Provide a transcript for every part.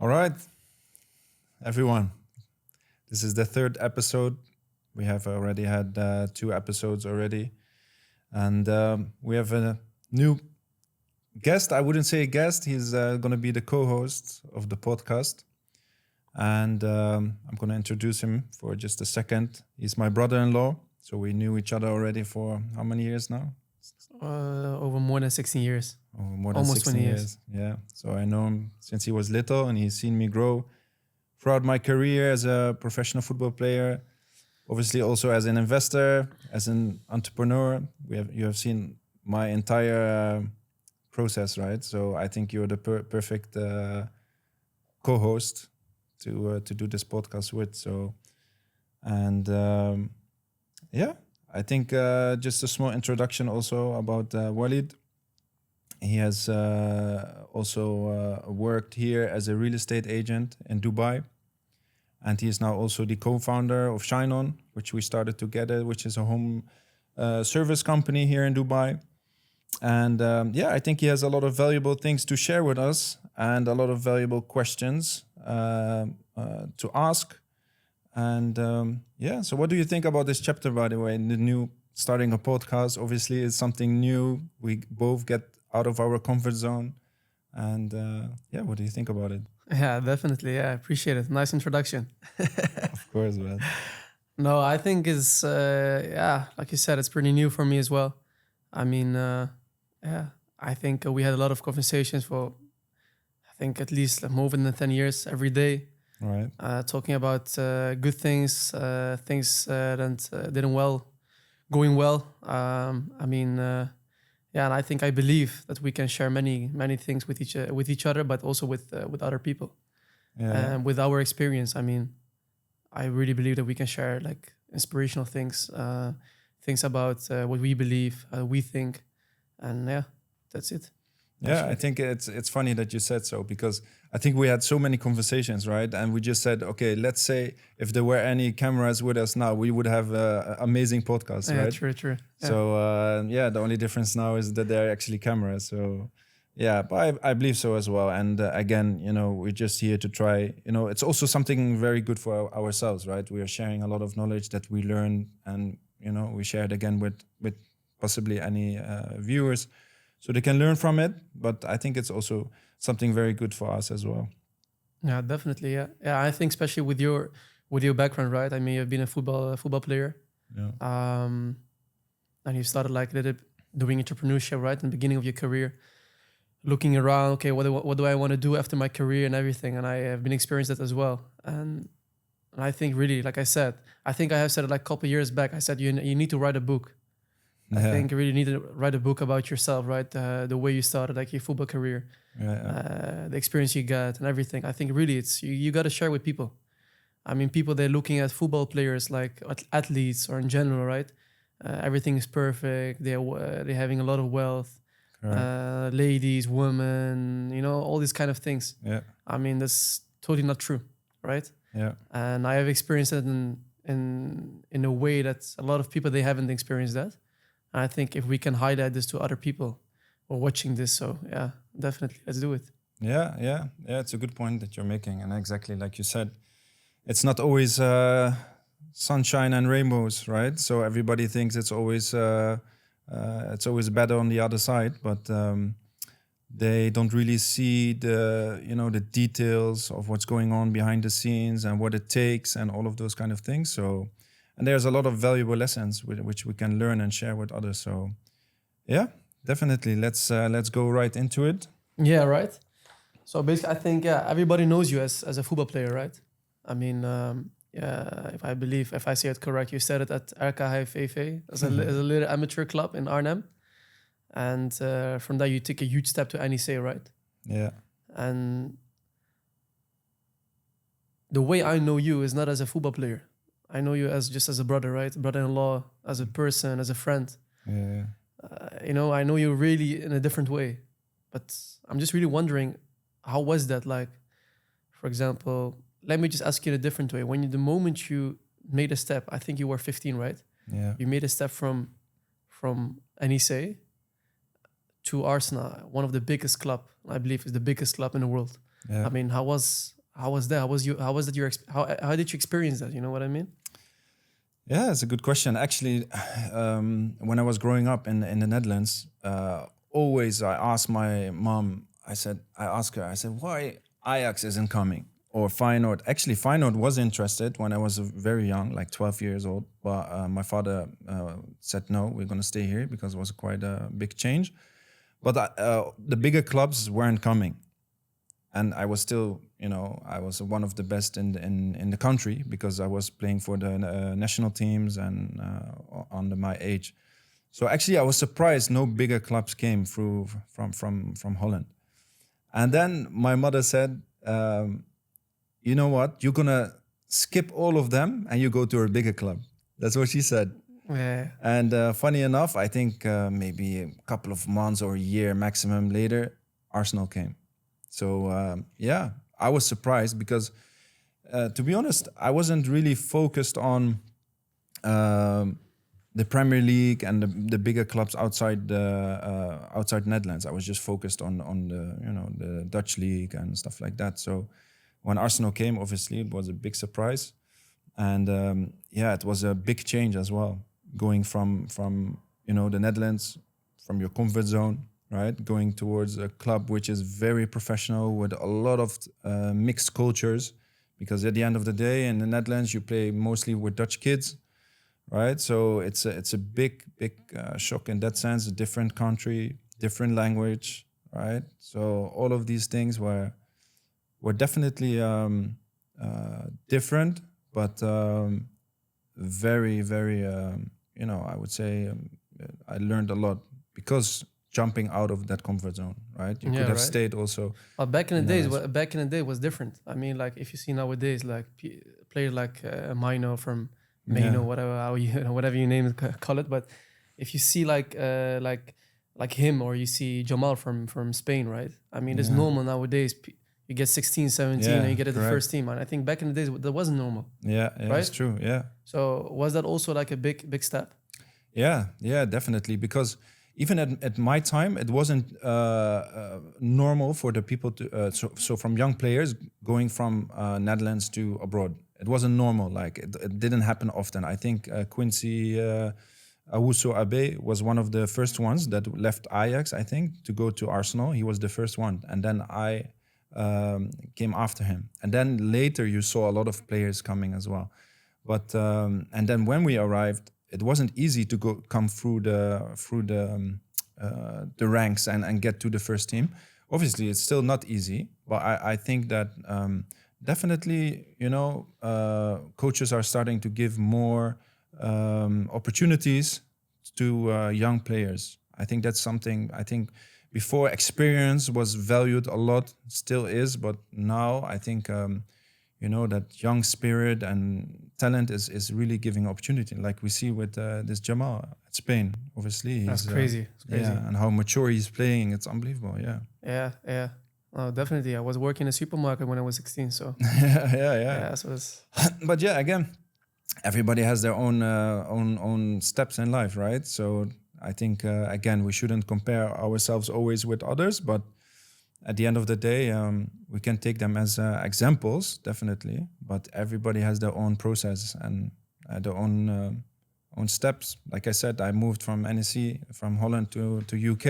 All right, everyone. This is the third episode. We have already had 2 episodes already. And we have a new guest. I wouldn't say a guest. He's going to be the co-host of the podcast. And I'm going to introduce him for just a second. He's my brother-in-law. So we knew each other already for how many years now? Over more than 16 years. Oh, more than Almost 16 20 years. Yeah. So I know him since he was little, and he's seen me grow throughout my career as a professional football player. Obviously, also as an investor, as an entrepreneur. You have seen my entire process, right? So I think you're the perfect co-host to do this podcast with. So, and yeah, I think just a small introduction also about Walid. He has also worked here as a real estate agent in Dubai. And he is now also the co-founder of Shine On, which we started together, which is a home service company here in Dubai. And I think he has a lot of valuable things to share with us and a lot of valuable questions to ask. And so what do you think about this chapter, by the way, the new starting a podcast? Obviously, it's something new. We both get out of our comfort zone. And what do you think about it? Yeah, definitely. Yeah, I appreciate it. Nice introduction. Of course, man. No, I think it's, like you said, it's pretty new for me as well. I mean, I think we had a lot of conversations for, I think at least more than 10 years every day. Right. Talking about good things, things that didn't going well. And I think I believe that we can share many things with each other, but also with other people, with our experience. I mean, I really believe that we can share like inspirational things, things about what we believe, we think, and that's it. Yeah, I think it's funny that you said so, because I think we had so many conversations, right? And we just said, okay, let's say if there were any cameras with us now, we would have an amazing podcast, right? True. Yeah. So the only difference now is that there are actually cameras. So but I believe so as well. And again, we're just here to try. It's also something very good for ourselves, right? We are sharing a lot of knowledge that we learn, and we share it again with possibly any viewers, so they can learn from it. But I think it's also something very good for us as well. Yeah, definitely. Yeah. I think especially with your background, right? I mean, you've been a football player. Yeah. And you started like doing entrepreneurship, right? In the beginning of your career, looking around. Okay, what do I want to do after my career and everything? And I have been experienced that as well. And I think really, like I said, I think I have said it like a couple of years back. I said you need to write a book. I think you really need to write a book about yourself, right? The way you started, like your football career, the experience you got and everything. I think really it's, you got to share with people. I mean, people, they're looking at football players like athletes or in general, right? Everything is perfect. They're having a lot of wealth, ladies, women, all these kind of things. Yeah. I mean, that's totally not true, right? Yeah. And I have experienced it in a way that a lot of people, they haven't experienced that. I think if we can highlight this to other people who are watching this, so definitely, let's do it. Yeah, it's a good point that you're making. And exactly like you said, it's not always sunshine and rainbows, right? So everybody thinks it's always better on the other side, but they don't really see the details of what's going on behind the scenes and what it takes and all of those kind of things. So. And there's a lot of valuable lessons which we can learn and share with others. So, yeah, definitely. Let's go right into it. Yeah, right. So basically, I think everybody knows you as a football player, right? I mean, if I say it correct, you started at RK VV as a little amateur club in Arnhem, and from there you took a huge step to NEC, right? Yeah. And the way I know you is not as a football player. I know you just as a brother, right? Brother-in-law, as a person, as a friend. Yeah. I know you really in a different way, but I'm just really wondering, how was that like? For example, let me just ask you in a different way. The moment you made a step, I think you were 15, right? Yeah. You made a step from NEC to Arsenal, one of the biggest club, I believe is the biggest club in the world. Yeah. I mean, how was that? How did you experience that? You know what I mean? Yeah, it's a good question. Actually, when I was growing up in the Netherlands, always I asked my mom. I asked her. I said, why Ajax isn't coming or Feyenoord? Actually, Feyenoord was interested when I was very young, like 12 years old. But my father said no, we're gonna stay here because it was quite a big change. But the bigger clubs weren't coming, and I was still, I was one of the best in the country because I was playing for the national teams and under my age. So actually, I was surprised no bigger clubs came through from Holland. And then my mother said, "You know what? You're gonna skip all of them and you go to a bigger club." That's what she said. Yeah. And funny enough, I think maybe a couple of months or a year maximum later, Arsenal came. So yeah, I was surprised because, to be honest, I wasn't really focused on the Premier League and the bigger clubs outside Netherlands. I was just focused on the Dutch league and stuff like that. So when Arsenal came, obviously it was a big surprise, and yeah, it was a big change as well, going from the Netherlands, from your comfort zone, right, going towards a club which is very professional with a lot of mixed cultures, because at the end of the day in the Netherlands you play mostly with Dutch kids, right? So it's a big shock in that sense. A different country, different language, right? So all of these things were definitely different, but very very I would say I learned a lot because jumping out of that comfort zone, right? You Yeah, could have right. stayed also. But back in the in days, Netherlands. back in the day was different. I mean, like if you see nowadays, like players like Mino from Mino, Yeah. whatever how you whatever you name it, call it. But if you see like him, or you see Jamal from Spain, right? I mean, it's Yeah. normal nowadays. You get 16, 17, and Yeah, you get at the correct. first team. And I think back in the days that wasn't normal, Yeah, right? it's true. Yeah. So was that also like a big step? Yeah, definitely. Because even at my time, it wasn't normal for the people to, so from young players going from Netherlands to abroad. It wasn't normal. Like it didn't happen often. I think Quincy Awusu Abe was one of the first ones that left Ajax, I think, to go to Arsenal. He was the first one. And then I came after him. And then later you saw a lot of players coming as well. But and then when we arrived, it wasn't easy to come through the ranks and get to the first team. Obviously, it's still not easy, but I think that definitely, coaches are starting to give more opportunities to young players. I think that's something. I think before experience was valued a lot, still is, but now I think that young spirit and talent is really giving opportunity, like we see with this Jamal at Spain. Obviously, That's he's crazy. It's crazy. yeah, and how mature he's playing, it's unbelievable. Yeah, Yeah. Oh, definitely. I was working in a supermarket when I was 16, so yeah. yeah, so it's But yeah, again, everybody has their own steps in life, right? So I think again, we shouldn't compare ourselves always with others, but at the end of the day, we can take them as examples, definitely. But everybody has their own process and their own steps. Like I said, I moved from NEC, from Holland to UK,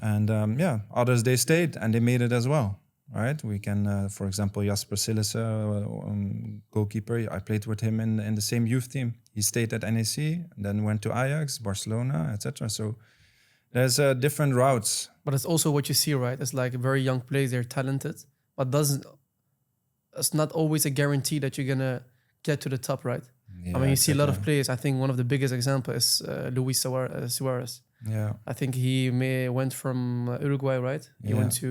and yeah, others they stayed and they made it as well. Right? We can, for example, Jasper Sillissen, goalkeeper. I played with him in the same youth team. He stayed at NEC, and then went to Ajax, Barcelona, etc. So there's different routes. but it's also what you see, right? It's like very young players, they're talented, but it's not always a guarantee that you're gonna get to the top, right? I mean, you see a lot of players. I think one of the biggest example is Luis Suarez. Yeah, I think he went from Uruguay, right? He went to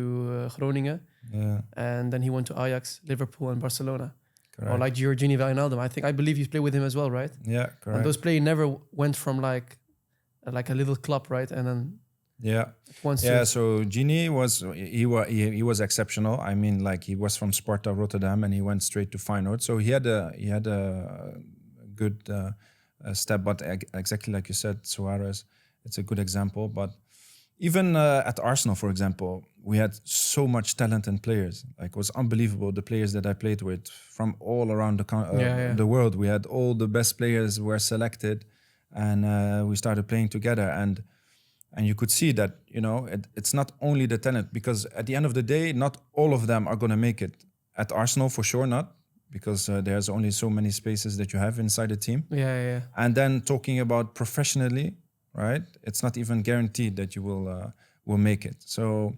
Groningen, yeah, and then he went to Ajax, Liverpool, and Barcelona. correct. Or like Giorgini Wijnaldum. I believe you played with him as well, right? Yeah, correct. And those players never went from like a little club, right? And then Yeah, once yeah. So Gini was exceptional. I mean, like he was from Sparta Rotterdam and he went straight to Feyenoord. So he had a good step. But exactly like you said, Suarez, it's a good example. But even at Arsenal, for example, we had so much talent and players. Like, it was unbelievable, the players that I played with from all around the world. We had all the best players were selected, and we started playing together. And you could see that, it's not only the talent, because at the end of the day, not all of them are going to make it. At Arsenal, for sure not, because there's only so many spaces that you have inside a team. Yeah. And then talking about professionally, right? It's not even guaranteed that you will make it. So,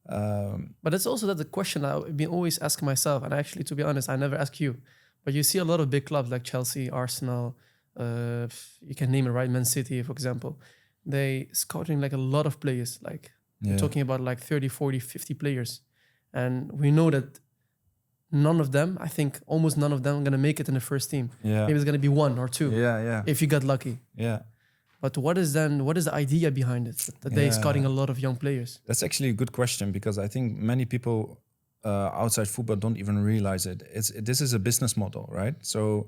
but it's also that the question I've been always asking myself, and actually, to be honest, I never ask you. But you see a lot of big clubs like Chelsea, Arsenal, you can name it, right? Man City, for example. They scouting like a lot of players, like we're talking about like 30, 40, 50 players. And we know that none of them, I think almost none of them are going to make it in the first team. Yeah. Maybe it's going to be one or two. Yeah. If you got lucky. Yeah. But what is the idea behind it? That they're scouting a lot of young players. That's actually a good question, because I think many people outside football don't even realize it. This is a business model, right? So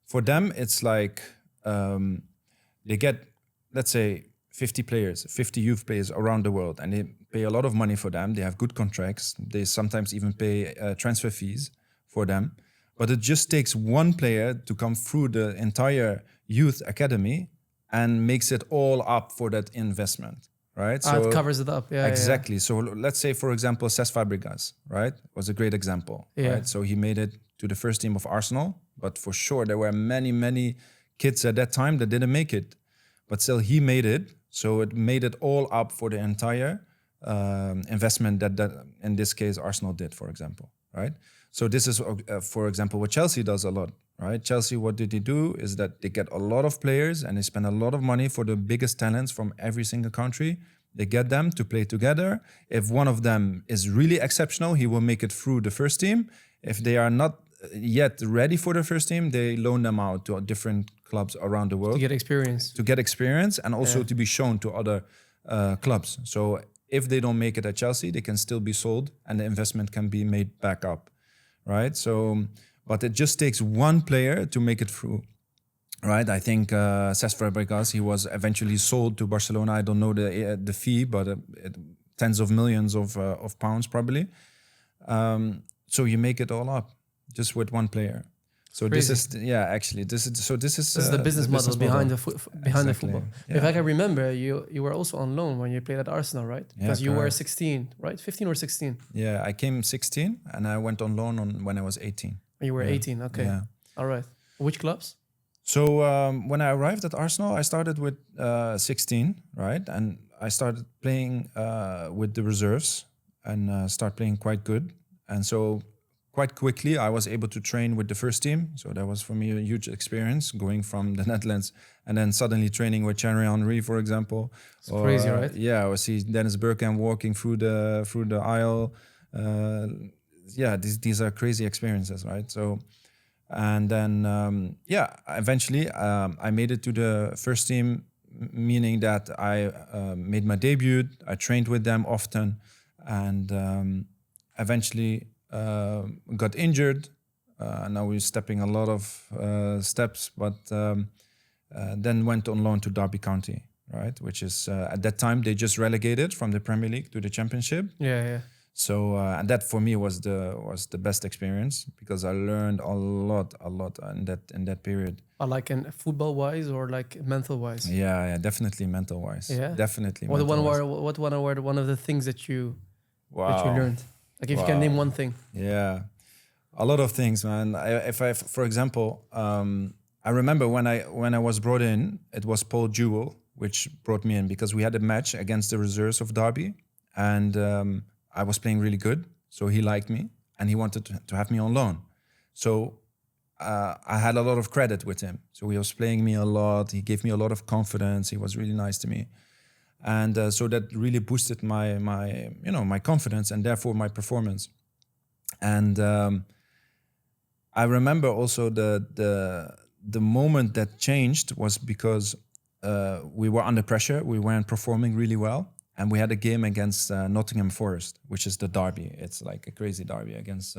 for them, it's like they get, let's say, 50 players, 50 youth players around the world, and they pay a lot of money for them. They have good contracts. They sometimes even pay transfer fees for them. But it just takes one player to come through the entire youth academy and makes it all up for that investment, right? So it covers it up. Yeah, exactly. So let's say, for example, Cesc Fabregas, right, was a great example. Yeah. Right? So he made it to the first team of Arsenal, but for sure there were many kids at that time that didn't make it. But still, he made it. So it made it all up for the entire investment that in this case Arsenal did, for example, right? So this is, for example, what Chelsea does a lot, right? Chelsea, what did they do is that they get a lot of players and they spend a lot of money for the biggest talents from every single country. They get them to play together. If one of them is really exceptional, he will make it through the first team. If they are not yet ready for the first team, they loan them out to different clubs around the world. To get experience. And also to be shown to other clubs. So if they don't make it at Chelsea, they can still be sold and the investment can be made back up, right? So, but it just takes one player to make it through, right? I think Cesc Fabregas, he was eventually sold to Barcelona. I don't know the fee, but tens of millions of pounds probably. So you make it all up just with one player. So crazy. This is the business model behind the football. Yeah. If I can remember, you were also on loan when you played at Arsenal, right? Because you were 16, right? 15 or 16? Yeah, I came 16 and I went on loan when I was 18. You were 18, okay. Yeah. All right. Which clubs? So when I arrived at Arsenal, I started with 16, right? And I started playing with the reserves and start playing quite good. And so quite quickly, I was able to train with the first team. So that was for me a huge experience, going from the Netherlands and then suddenly training with Thierry Henry, for example. It's crazy, right? Yeah, I see Dennis Bergkamp walking through the aisle. These are crazy experiences, right? So, and then eventually I made it to the first team, meaning that I made my debut. I trained with them often, and eventually. Got injured. Now we're stepping a lot of steps, but then went on loan to Derby County, right? Which is at that time they just relegated from the Premier League to the Championship. Yeah. So and that for me was the best experience because I learned a lot in that period. Like in football wise or like mental wise? Yeah, definitely mental wise. Yeah, definitely. What one of the things that you learned? Like if you can name one thing. Yeah, a lot of things, man. For example, I remember when I was brought in, it was Paul Jewell which brought me in because we had a match against the reserves of Derby, and I was playing really good. So he liked me and he wanted to have me on loan. So I had a lot of credit with him. So he was playing me a lot. He gave me a lot of confidence. He was really nice to me. And so that really boosted my confidence and therefore my performance. And I remember also the moment that changed was because we were under pressure. We weren't performing really well. And we had a game against Nottingham Forest, which is the derby. It's like a crazy derby against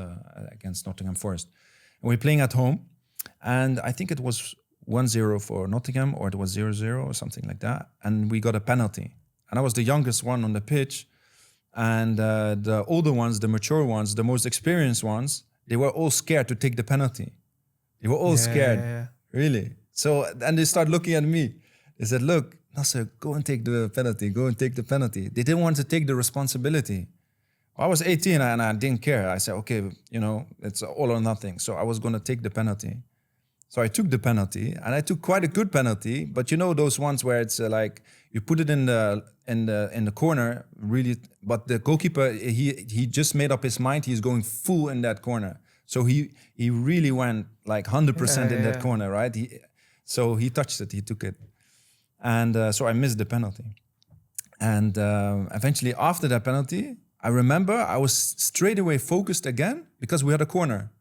Nottingham Forest. And we're playing at home. And I think it was 1-0 for Nottingham, or it was 0-0 or something like that. And we got a penalty. and I was the youngest one on the pitch. And the older ones, the mature ones, the most experienced ones, they were all scared to take the penalty. They were all scared, really. So, and they start looking at me. They said, look, Nasser, go and take the penalty. Go and take the penalty. They didn't want to take the responsibility. I was 18 and I didn't care. I said, okay, it's all or nothing. So I was going to take the penalty. So I took the penalty, and I took quite a good penalty. But those ones where it's like you put it in the corner, really. But the goalkeeper, he just made up his mind. He's going full in that corner. So he really went like 100% in that corner, right? So he touched it. He took it, and so I missed the penalty. And eventually, after that penalty, I remember I was straight away focused again because we had a corner.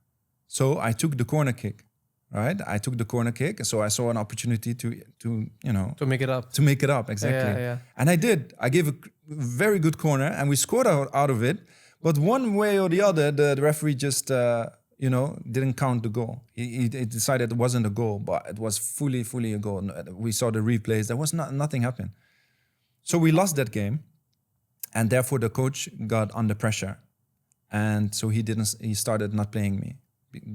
So I took the corner kick. Right, I took the corner kick, so I saw an opportunity to make it up. To make it up, exactly. And I did. I gave a very good corner, and we scored out of it. But one way or the other, the referee just didn't count the goal. He decided it wasn't a goal, but it was fully a goal. We saw the replays. There was nothing happened. So we lost that game, and therefore the coach got under pressure, and so he started not playing me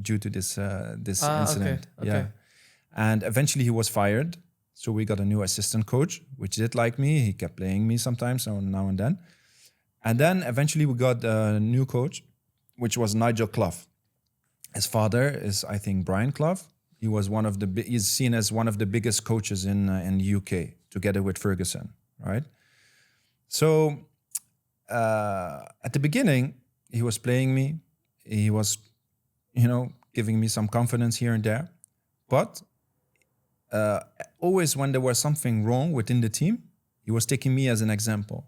due to this incident. Okay. Yeah. And eventually he was fired. So we got a new assistant coach, which did like me. He kept playing me sometimes, so now and then. And then eventually we got a new coach, which was Nigel Clough. His father is, I think, Brian Clough. He's seen as one of the biggest coaches in the UK, together with Ferguson, right? So at the beginning, he was playing me. He was giving me some confidence here and there. But always when there was something wrong within the team, he was taking me as an example.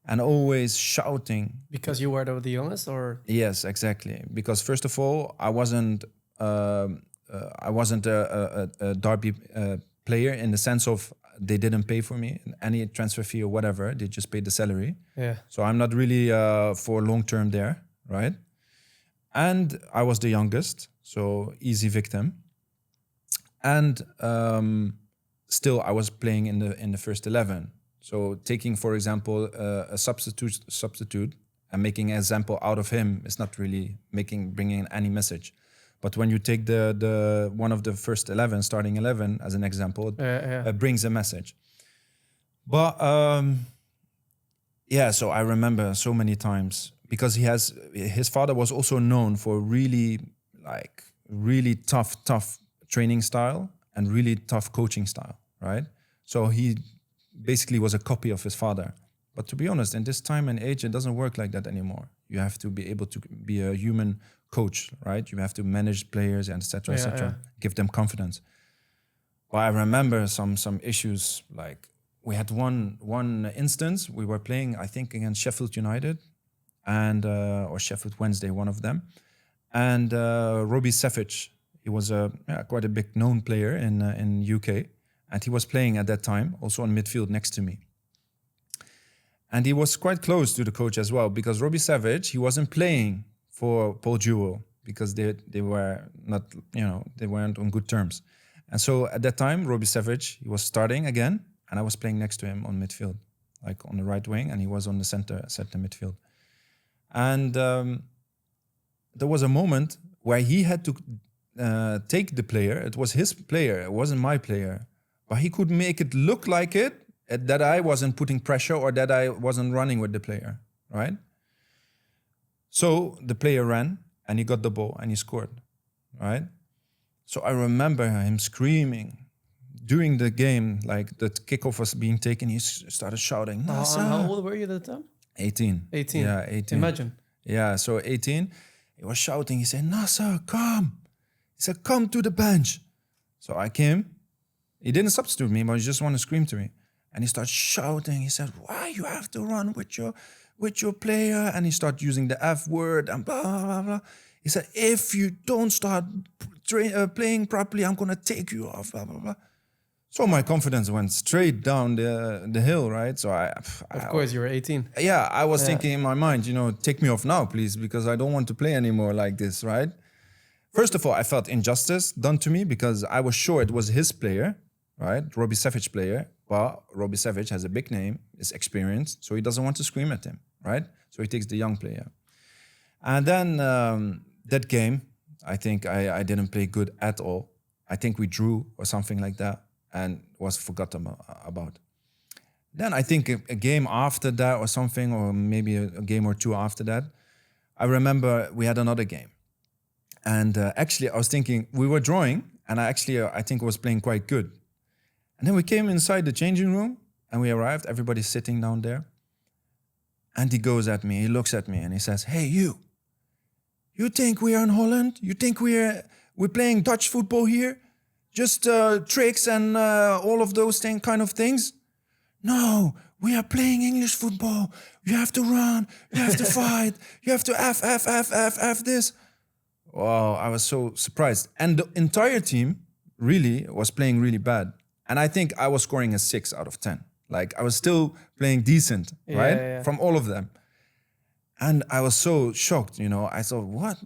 And always shouting. Because you were the youngest, or? Yes, exactly. Because first of all, I wasn't a Derby player in the sense of they didn't pay for me any transfer fee or whatever. They just paid the salary. Yeah. So I'm not really for long term there, right? And I was the youngest, so easy victim. And still, I was playing in the first 11. So taking, for example, a substitute and making an example out of him is not really bringing any message. But when you take the one of the first 11, starting 11 as an example, it brings a message. But so I remember so many times. Because his father was also known for really tough training style and really tough coaching style, right? So he basically was a copy of his father. But to be honest, in this time and age, it doesn't work like that anymore. You have to be able to be a human coach, right? You have to manage players, and et cetera, give them confidence. But I remember some issues. Like we had one instance. We were playing, I think, against Sheffield United. And or Sheffield Wednesday, one of them, and Robbie Savage. He was quite a big known player in UK, and he was playing at that time also on midfield next to me. And he was quite close to the coach as well, because Robbie Savage, he wasn't playing for Paul Jewell because they were not, they weren't on good terms. And so at that time, Robbie Savage, he was starting again, and I was playing next to him on midfield, like on the right wing, and he was on the center midfield. And there was a moment where he had to take the player. It was his player. It wasn't my player. But he could make it look like that I wasn't putting pressure or that I wasn't running with the player, right? So the player ran and he got the ball and he scored, right? So I remember him screaming during the game, like the kickoff was being taken. He started shouting, "Nasser!" How old were you at the time? 18. 18. Yeah, 18. Imagine. Yeah, so 18, he was shouting. He said, "Nasser, come." He said, "Come to the bench." So I came. He didn't substitute me, but he just wanted to scream to me. And he started shouting. He said, "Why you have to run with your player?" And he started using the F word and blah, blah, blah, blah. He said, "If you don't start playing properly, I'm going to take you off, blah, blah, blah." So my confidence went straight down the hill, right? So Of course, you were 18. Yeah, I was thinking in my mind, take me off now, please, because I don't want to play anymore like this, right? First of all, I felt injustice done to me because I was sure it was his player, right? Robbie Savage player. Well, Robbie Savage has a big name, is experienced, so he doesn't want to scream at him, right? So he takes the young player. And then that game, I think I didn't play good at all. I think we drew or something like that and was forgotten about. Then I think a game after that or something, or maybe a game or two after that, I remember we had another game. And actually I was thinking, we were drawing, and I think was playing quite good. And then we came inside the changing room and we arrived, everybody's sitting down there. And he goes at me, he looks at me and he says, hey, you think we are in Holland? You think we're playing Dutch football here? Just tricks and all of those kind of things? No, we are playing English football. You have to run, you have to fight, you have to F this. Wow, I was so surprised. And the entire team really was playing really bad. And I think I was scoring a 6 out of 10. Like I was still playing decent, right? Yeah. From all of them. And I was so shocked, I thought, what?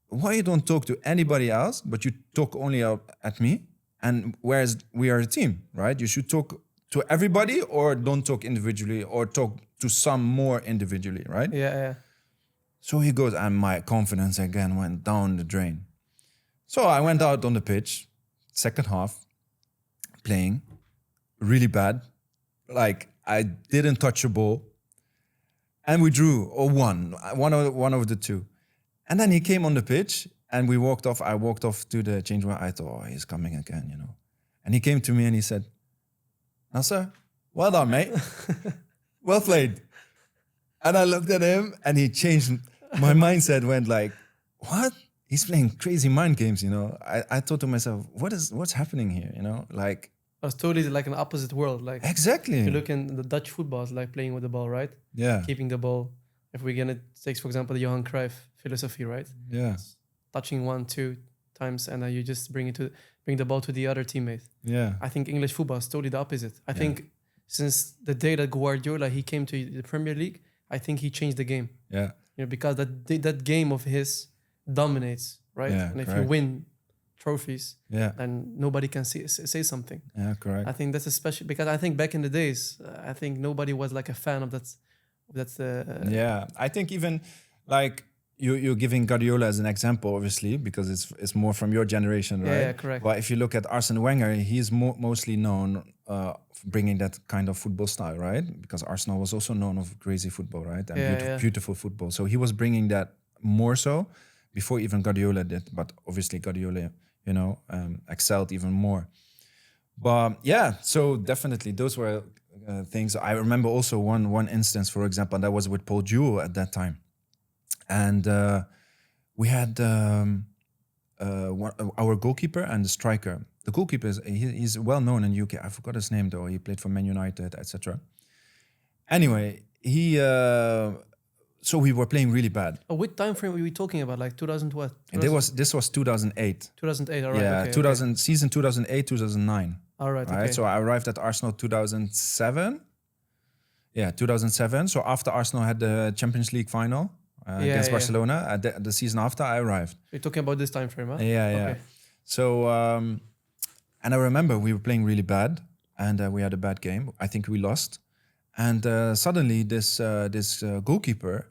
Why you don't talk to anybody else, but you talk only at me? And whereas we are a team, right? You should talk to everybody or don't talk individually or talk to some more individually, right? Yeah. So he goes, and my confidence again went down the drain. So I went out on the pitch, second half, playing really bad. Like I didn't touch a ball. And we drew or won, one of the two. And then he came on the pitch and we walked off. I walked off to the change room. I thought, he's coming again, And he came to me and he said, Nasser, well done, mate. Well played. And I looked at him and he changed. My mindset went like, what? He's playing crazy mind games, I thought to myself, what's happening here, Like, It was totally like an opposite world. Like exactly. if you look in the Dutch football, it's like playing with the ball, right? Yeah. Keeping the ball. If we're gonna take, for example, the Johan Cruyff philosophy, right? Yeah. Touching 1-2 times and then you just bring the ball to the other teammate. Yeah. I think English football is totally the opposite. I think since the day that Guardiola he came to the Premier League, I think he changed the game. Yeah. Because that game of his dominates, right? Yeah, and if correct. you win trophies, Yeah. then nobody can say something. Yeah, correct. I think that's especially because I think back in the days, I think nobody was like a fan of that. Yeah, I think even like you're giving Guardiola as an example, obviously, because it's more from your generation, right? Yeah, correct. But if you look at Arsene Wenger, he's mostly known for bringing that kind of football style, right? Because Arsenal was also known of crazy football, right? And beautiful football. So he was bringing that more so before even Guardiola did. But obviously Guardiola, excelled even more. But yeah, so definitely those were things. I remember also one instance, for example, and that was with Paul Jewell at that time. And we had our goalkeeper and the striker. The goalkeeper he's well known in UK. I forgot his name though. He played for Man United, etc. Anyway, so we were playing really bad. What time frame were we talking about? Like 2000 what? This was 2008. 2008. All right. Yeah, Okay, season 2008, 2009. All right. Right. Okay. So I arrived at Arsenal 2007. Yeah, 2007. So after Arsenal had the Champions League final against Barcelona, the season after I arrived. You're talking about this time frame, huh? Yeah. Okay. So, and I remember we were playing really bad, and we had a bad game. I think we lost, and suddenly this goalkeeper,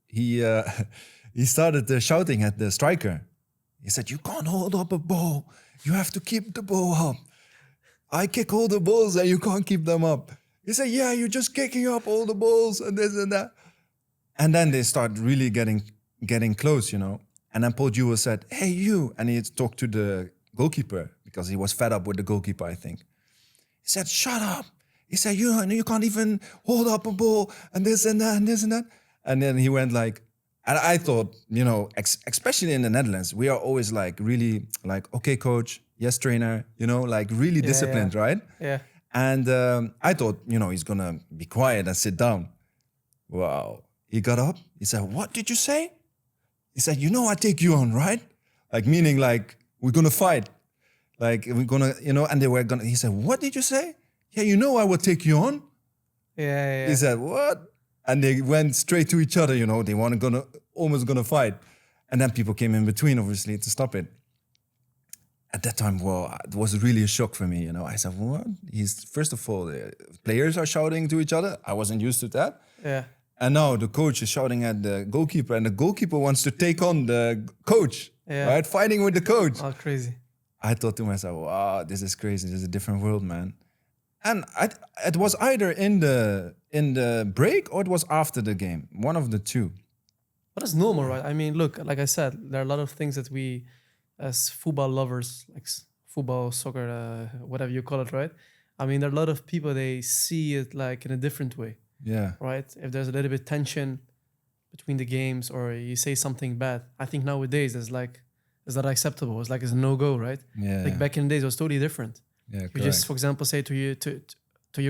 he started shouting at the striker. He said, "You can't hold up a ball. You have to keep the ball up. I kick all the balls, and you can't keep them up." He said, "Yeah, you're just kicking up all the balls and this and that." And then they start really getting close, And then Paul Jewell said, "Hey, you," and he talked to the goalkeeper because he was fed up with the goalkeeper, I think. He said, "Shut up." He said, you can't even hold up a ball and this and that and this and that. And then he went like, and I thought, especially in the Netherlands, we are always like really like, okay, coach, yes, trainer, like really disciplined, right? Yeah. And I thought, he's going to be quiet and sit down. Wow. He got up. He said, "What did you say?" He said, "I take you on, right?" Like, meaning like, we're going to fight. Like, we're going to, and they were going to, he said, "What did you say?" "Yeah, I will take you on." Yeah. He said, "What?" And they went straight to each other, they weren't almost going to fight. And then people came in between, obviously, to stop it. at that time, well, it was really a shock for me. You know, I said, what? He's first of all, players are shouting to each other. I wasn't used to that. Yeah. And now the coach is shouting at the goalkeeper, and the goalkeeper wants to take on the coach, right? Fighting with the coach. Oh, crazy. I thought to myself, wow, this is crazy. This is a different world, man. And it was either in the break or it was after the game. One of the two. But that's normal, right? I mean, look, like I said, there are a lot of things that we, as football lovers, like football, soccer, whatever you call it, right? I mean, there are a lot of people, they see it like in a different way. Yeah. Right? If there's a little bit tension between the games or you say something bad, I think nowadays it's not acceptable. It's like it's a no-go, right? Yeah. Like back in the days, it was totally different. Yeah, you correct. just, for example, say to your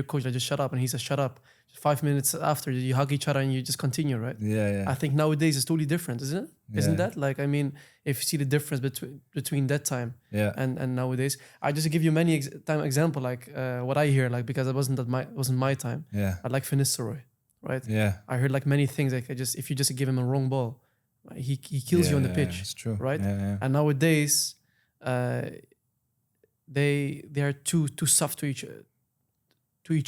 coach, like, just shut up, and he says shut up. 5 minutes after, you hug each other and you just continue, right? Yeah. I think nowadays it's totally different, isn't it? Yeah. Isn't that? Like, I mean, if you see the difference between that time and nowadays, I just give you many example, like what I hear, like, because it wasn't my time. Yeah. I like Finistroy, right? Yeah. I heard like many things, like if you just give him a wrong ball, he kills you on the pitch. It's true. Right? Yeah. And nowadays, they are too soft to each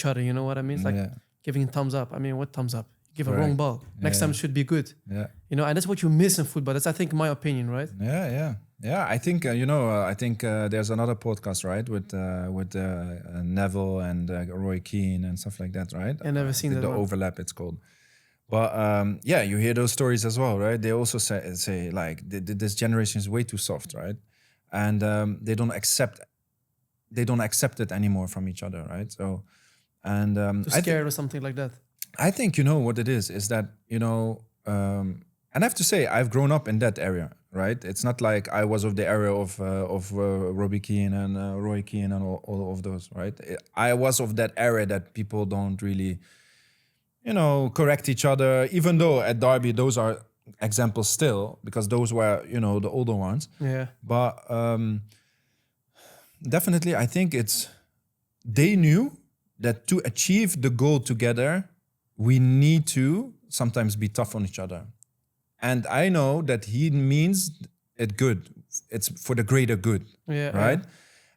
other. You know what I mean? It's like giving thumbs up. I mean, what thumbs up? Give a wrong ball. Next time it should be good. Yeah. You know, and that's what you miss in football. That's, I think, my opinion, right? Yeah. I think I think there's another podcast, right, with Neville and Roy Keane and stuff like that, right? I never seen that. The overlap, it's called. But you hear those stories as well, right? They also say like this generation is way too soft, right? And they don't accept it anymore from each other, right? So, and too scared or something like that. I think what it is that and I have to say I've grown up in that area, right? It's not like I was of the area of Robbie Keane and Roy Keane and all of those, right? I was of that area that people don't really, correct each other, even though at Derby those are examples still, because those were, the older ones. Yeah. But definitely I think they knew that to achieve the goal together, we need to sometimes be tough on each other. And I know that he means it good. It's for the greater good, right? Yeah.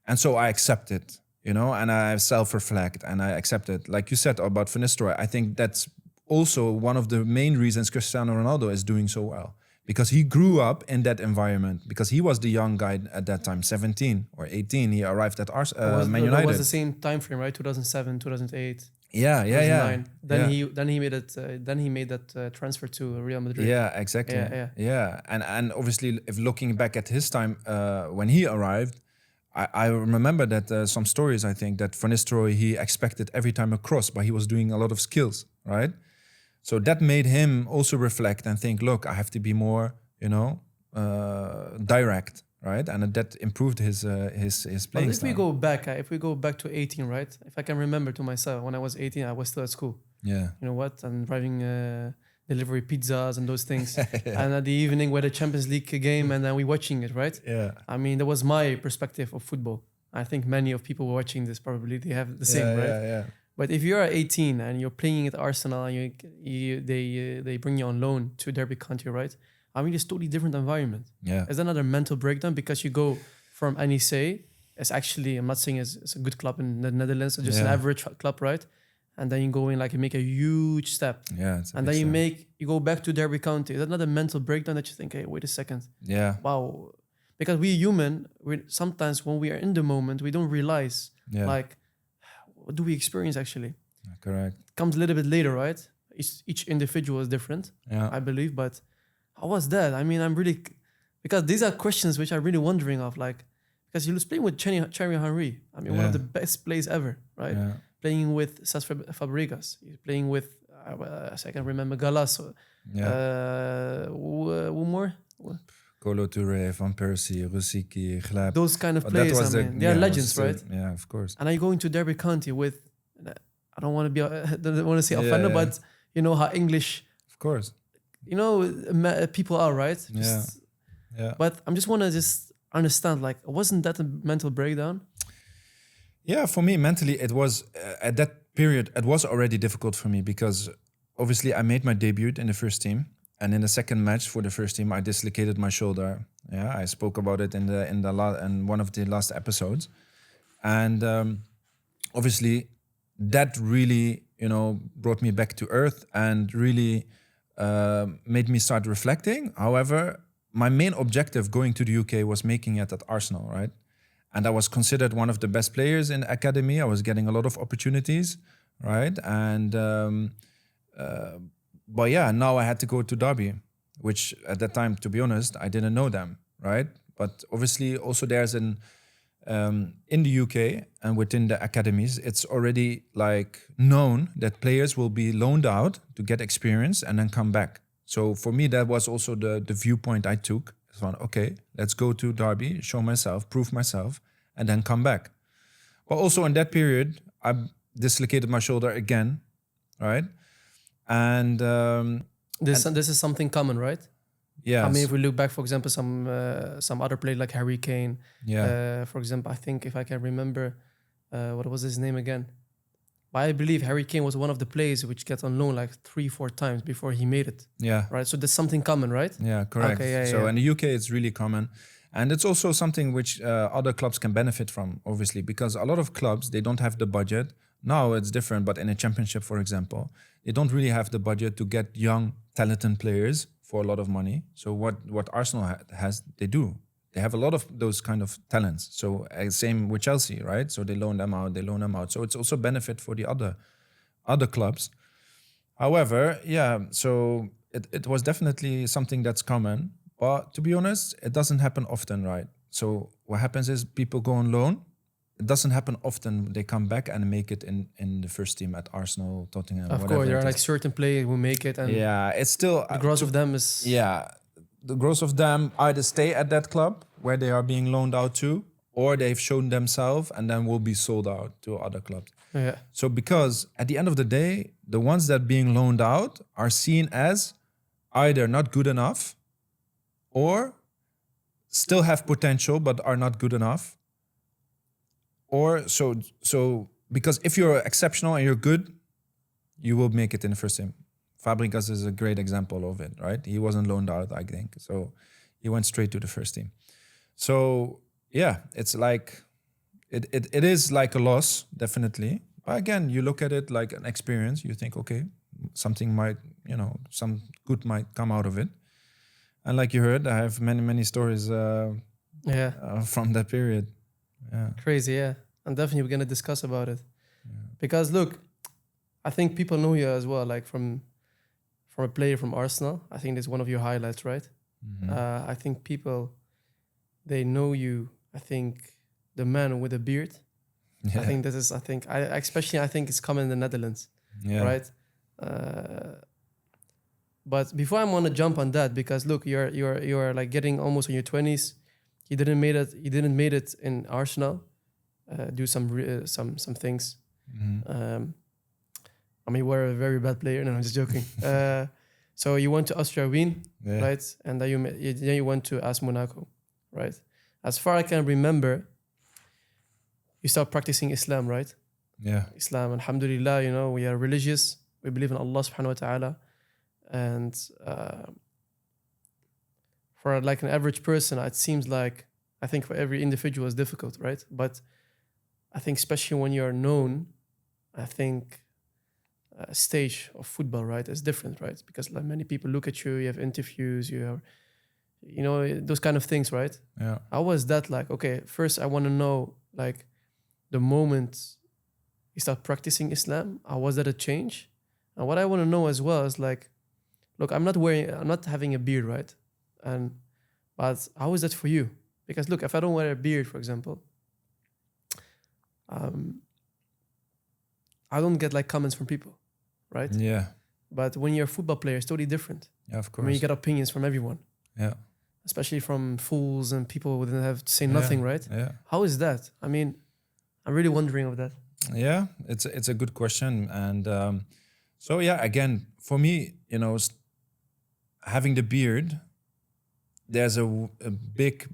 And so I accept it, and I self-reflect and I accept it. Like you said about Van Nistelrooy, I think that's also one of the main reasons Cristiano Ronaldo is doing so well. Because he grew up in that environment. Because he was the young guy at that time, 17 or 18. He arrived at Man United. It was the same time frame, right? 2007, 2008. Yeah. Then he made it. Then he made that transfer to Real Madrid. Yeah, exactly. Yeah. And obviously, if looking back at his time when he arrived, I remember that some stories. I think that Van Nistelrooy, he expected every time a cross, but he was doing a lot of skills, right? So that made him also reflect and think, look, I have to be more, direct, right? And that improved his playing style. If we go back to 18, right? If I can remember to myself, when I was 18, I was still at school. Yeah. You know what? I'm driving delivery pizzas and those things. And at the evening, we had a Champions League game and then we watching it, right? Yeah. I mean, that was my perspective of football. I think many of people watching this probably, they have the same, right? Yeah. But if you're 18 and you're playing at Arsenal and they bring you on loan to Derby County, right? I mean, it's totally different environment. Yeah. It's another mental breakdown because you go from NEC, it's actually, I'm not saying it's a good club in the Netherlands, it's just an average club, right? And then you go in, like, you make a huge step. Yeah. And then you go back to Derby County. It's another mental breakdown that you think, hey, wait a second. Yeah. Wow. Because we human, sometimes when we are in the moment, we don't realize, like, what do we experience actually? Correct. It comes a little bit later, right? Each individual is different, I believe. But how was that? I mean, because these are questions which I'm really wondering of, like, because he was playing with Thierry Henry. I mean, one of the best plays ever, right? Yeah. Playing with Cesc Fabregas. He's playing with, I can remember, Galasso. Who more? Kolo Touré, Van Persie, Rosicky, Gleb. Those kind of players, they are legends, right? Yeah, of course. And I go into Derby County with, I don't want to say offender, but you know how English, of course, people are, right? Yeah. But I'm just want to understand, like, wasn't that a mental breakdown? Yeah, for me, mentally, it was, at that period, it was already difficult for me because obviously I made my debut in the first team. And in the second match for the first team, I dislocated my shoulder. Yeah, I spoke about it in one of the last episodes, and obviously that really brought me back to earth and really made me start reflecting. However, my main objective going to the UK was making it at Arsenal, right? And I was considered one of the best players in the academy. I was getting a lot of opportunities, right? And but yeah, now I had to go to Derby, which at that time, to be honest, I didn't know them, right? But obviously, also there's an in the UK and within the academies, it's already like known that players will be loaned out to get experience and then come back. So for me, that was also the viewpoint I took. It's like, okay, let's go to Derby, show myself, prove myself, and then come back. But also in that period, I dislocated my shoulder again, right? And This is something common, right? yeah, I mean, if we look back, for example, some other players like Harry Kane. yeah, For example, I think if I can remember, what was his name again? But I believe Harry Kane was one of the players which got on loan like 3-4 times before he made it. yeah. Right. So there's something common, right? Yeah, correct. Okay, yeah, so yeah. in the UK, it's really common. And it's also something which other clubs can benefit from, obviously, because a lot of clubs, they don't have the budget. Now it's different, but in a championship, for example, they don't really have the budget to get young, talented players for a lot of money. So what Arsenal has, they do. They have a lot of those kind of talents. So same with Chelsea, right? So they loan them out. So it's also benefit for the other clubs. However, yeah, so it was definitely something that's common. But to be honest, it doesn't happen often, right? So what happens is people go on loan. It doesn't happen often. They come back and make it in the first team at Arsenal, Tottenham, Of whatever course, there it are is. like certain players who make it, and Yeah, it's still the growth of them is the growth of them either stay at that club where they are being loaned out to, or they've shown themselves and then will be sold out to other clubs. yeah. So because at the end of the day, the ones that being loaned out are seen as either not good enough or still have potential but are not good enough. Or so because if you're exceptional and you're good, you will make it in the first team. Fabregas is a great example of it, right? He wasn't loaned out, I think. So he went straight to the first team. So yeah, it's like it is like a loss, definitely. But again, you look at it like an experience. You think, okay, something might, some good might come out of it. And like you heard, I have many stories from that period. Yeah. Crazy, yeah. And definitely we're gonna discuss about it. Because look, I think people know you as well, like from a player from Arsenal. I think that's one of your highlights, right? I think people, they know you. I think the man with a beard. Yeah. I think this is. I think I think it's common in the Netherlands, Yeah. right? But before I'm gonna jump on that, because look, you're like getting almost in your 20s. You didn't made it in Arsenal. Do some things. I mean, we're a very bad player. No, I'm just joking. So you went to Austria Wien, Yeah. right? And then you went to AS Monaco, right? As far I can remember, you start practicing Islam, right? Yeah. Islam, alhamdulillah, we are religious. We believe in Allah subhanahu wa ta'ala. And for like an average person, it seems like, I think for every individual it's difficult, right? But I think especially when you're known, I think a stage of football, right, is different, right? Because like many people look at you, you have interviews, you have, those kind of things, right? Yeah. How was that like? Okay, first I want to know like the moment you start practicing Islam, how was that a change? And what I want to know as well is like, look, I'm not having a beard, right? But how is that for you? Because look, if I don't wear a beard, for example, I don't get like comments from people, right? Yeah. But when you're a football player, it's totally different. Yeah, of I course. mean, you get opinions from everyone, Yeah. especially from fools and people who didn't have to say nothing, right? Yeah. How is that? I mean, I'm really wondering of that. Yeah, it's a good question. And so yeah, again, for me, having the beard, there's a big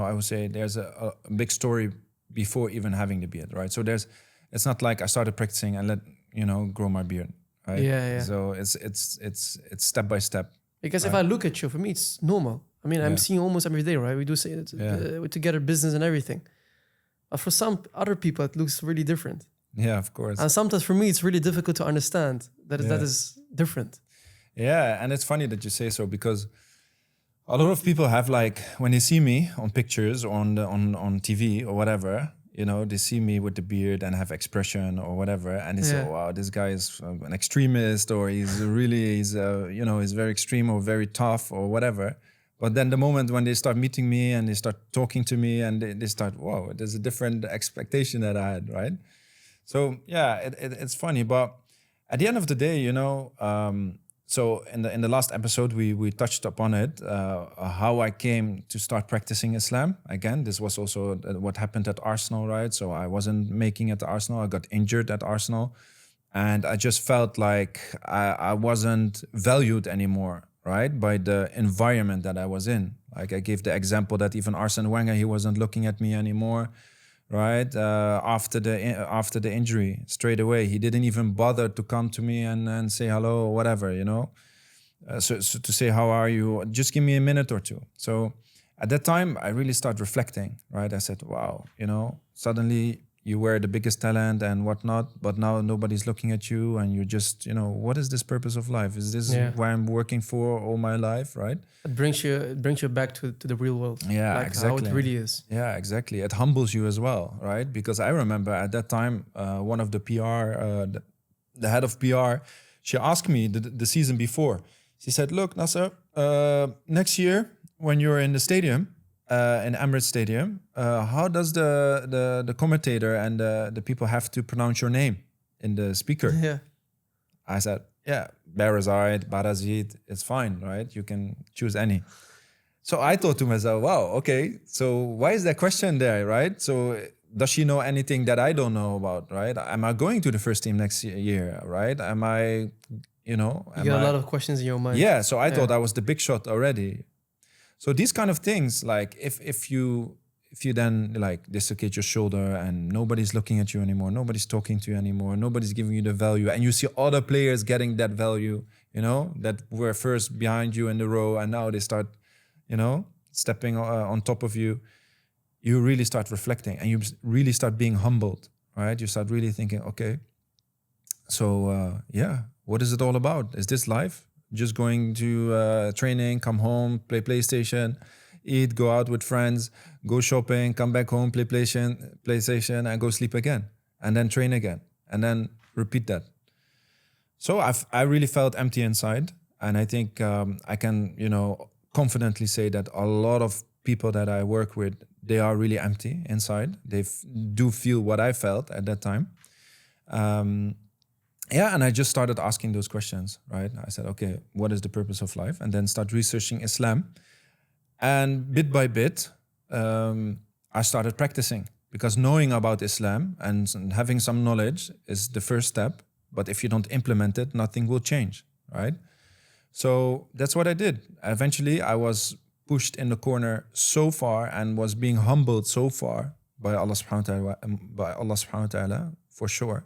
I would say there's a big story before even having the beard, right? So it's not like I started practicing and grow my beard, right? Yeah. So it's step by step. Because if I look at you, for me, it's normal. I mean, I'm seeing almost every day, right? We do say it, we're together, business and everything. But for some other people, it looks really different. Yeah, of course. And sometimes for me, it's really difficult to understand that that is different. Yeah, and it's funny that you say so, because a lot of people have, like, when they see me on pictures or on TV or whatever, you know, they see me with the beard and have expression or whatever, and they say, oh, wow, this guy is an extremist, or he's very extreme or very tough or whatever. But then the moment when they start meeting me and they start talking to me and they start, wow, there's a different expectation that I had, right? So yeah, it's funny, but at the end of the day, you know, so in the last episode we touched upon it, how I came to start practicing Islam. Again, this was also what happened at Arsenal, right? So I wasn't making it at Arsenal. I got injured at Arsenal, and I just felt like I wasn't valued anymore, right, by the environment that I was in. Like I gave the example that even Arsene Wenger, he wasn't looking at me anymore. Right after the injury, straight away, he didn't even bother to come to me and say hello or whatever, you know. So to say how are you, just give me a minute or two. So at that time, I really started reflecting. Right, I said, wow, you know, suddenly you were the biggest talent and whatnot, but now nobody's looking at you, and you're just, you know, what is this purpose of life? Is this why I'm working for all my life, right? It brings you back to the real world. Yeah, like exactly. how it really is. Yeah, exactly. It humbles you as well, right? Because I remember at that time, one of the PR, the head of PR, she asked me the season before. She said, look, Nasser, next year when you're in the stadium, in Emirates Stadium, how does the commentator and the people have to pronounce your name in the speaker? Yeah. I said, yeah, Barazid, Barazid, it's fine, right? You can choose any. So I thought to myself, wow, okay, so why is that question there, right? So does she know anything that I don't know about, right? Am I going to the first team next year, right? Am I, you know? You got a lot of questions in your mind. Yeah, so I thought I was the big shot already. So these kind of things, like if you then like dislocate your shoulder and nobody's looking at you anymore, nobody's talking to you anymore, nobody's giving you the value, and you see other players getting that value, you know, that were first behind you in the row and now they start, you know, stepping on top of you, you really start reflecting and you really start being humbled, right? You start really thinking, okay, so what is it all about? Is this life? Just going to training, come home, play PlayStation, eat, go out with friends, go shopping, come back home, play PlayStation, and go sleep again, and then train again, and then repeat that. So I really felt empty inside, and I think I can, you know, confidently say that a lot of people that I work with, they are really empty inside. They do feel what I felt at that time. And I just started asking those questions, right? I said, okay, what is the purpose of life? And then start researching Islam. And bit by bit, I started practicing, because knowing about Islam and having some knowledge is the first step. But if you don't implement it, nothing will change, right? So that's what I did. Eventually, I was pushed in the corner so far and was being humbled so far by Allah subhanahu wa ta'ala, for sure,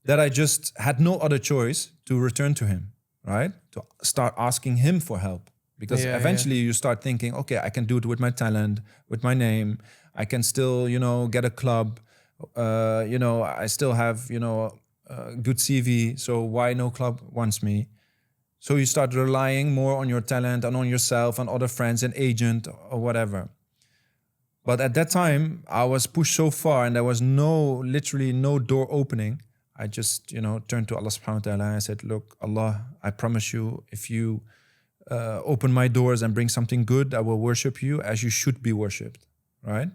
that I just had no other choice to return to him, right? To start asking him for help. Because eventually you start thinking, okay, I can do it with my talent, with my name. I can still, you know, get a club. You know, I still have, you know, a good CV. So why no club wants me? So you start relying more on your talent and on yourself and other friends and agent or whatever. But at that time, I was pushed so far and there was literally no door opening. I just, you know, turned to Allah subhanahu wa ta'ala and I said, look, Allah, I promise you, if you open my doors and bring something good, I will worship you as you should be worshipped, right?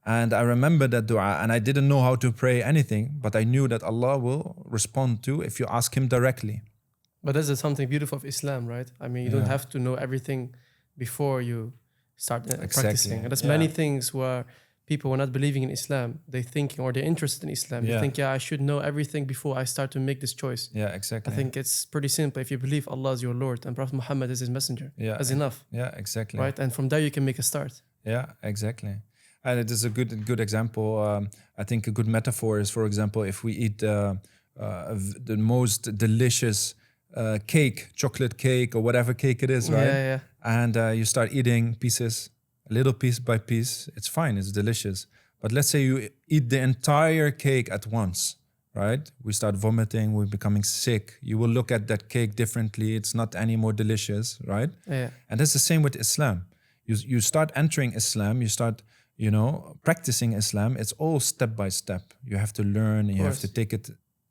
And I remember that dua, and I didn't know how to pray anything, but I knew that Allah will respond to if you ask him directly. But this is something beautiful of Islam, right? I mean, you don't have to know everything before you start practicing. And there's many things where people who are not believing in Islam, they thinking, or they're interested in Islam. They think, I should know everything before I start to make this choice. Yeah, exactly. I think it's pretty simple. If you believe Allah is your Lord and Prophet Muhammad is his messenger, that's enough. Yeah, exactly. Right? And from there you can make a start. Yeah, exactly. And it is a good example. I think a good metaphor is, for example, if we eat the most delicious chocolate cake or whatever cake it is, right? Yeah. And you start eating pieces, a little piece by piece. It's fine, it's delicious. But let's say you eat the entire cake at once, right? We start vomiting, we're becoming sick. You will look at that cake differently. It's not any more delicious, right? Yeah. And that's the same with Islam. You start entering Islam, you start, practicing Islam. It's all step by step. You have to learn, you have course. to take it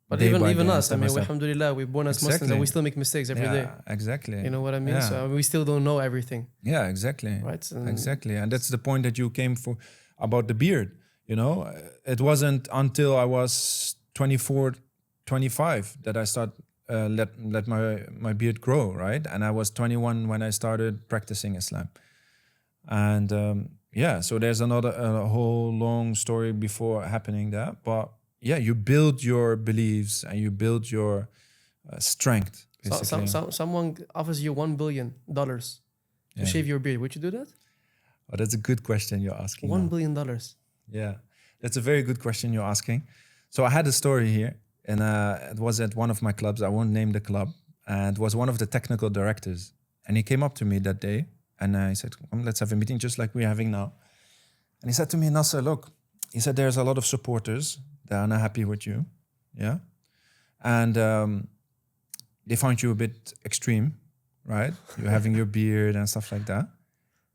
But day by even day, us, I step by mean, step. alhamdulillah, we're born as Muslims and we still make mistakes every day. Exactly. You know what I mean? Yeah. So we still don't know everything. Yeah, exactly. Right. Exactly. And that's the point that you came for about the beard. It wasn't until I was 24, 25 that I start let my beard grow, right? And I was 21 when I started practicing Islam. And so there's a whole long story before happening that. But yeah, you build your beliefs and you build your strength. Basically. Someone offers you $1 billion to shave your beard. Would you do that? Oh, that's a good question you're asking. $1 billion. Yeah, that's a very good question you're asking. So I had a story here, and it was at one of my clubs. I won't name the club. And it was one of the technical directors. And he came up to me that day, and I said, let's have a meeting just like we're having now. And he said to me, Nasser, look, he said, there's a lot of supporters that are not happy with you. Yeah. And they found you a bit extreme, right? You're having your beard and stuff like that.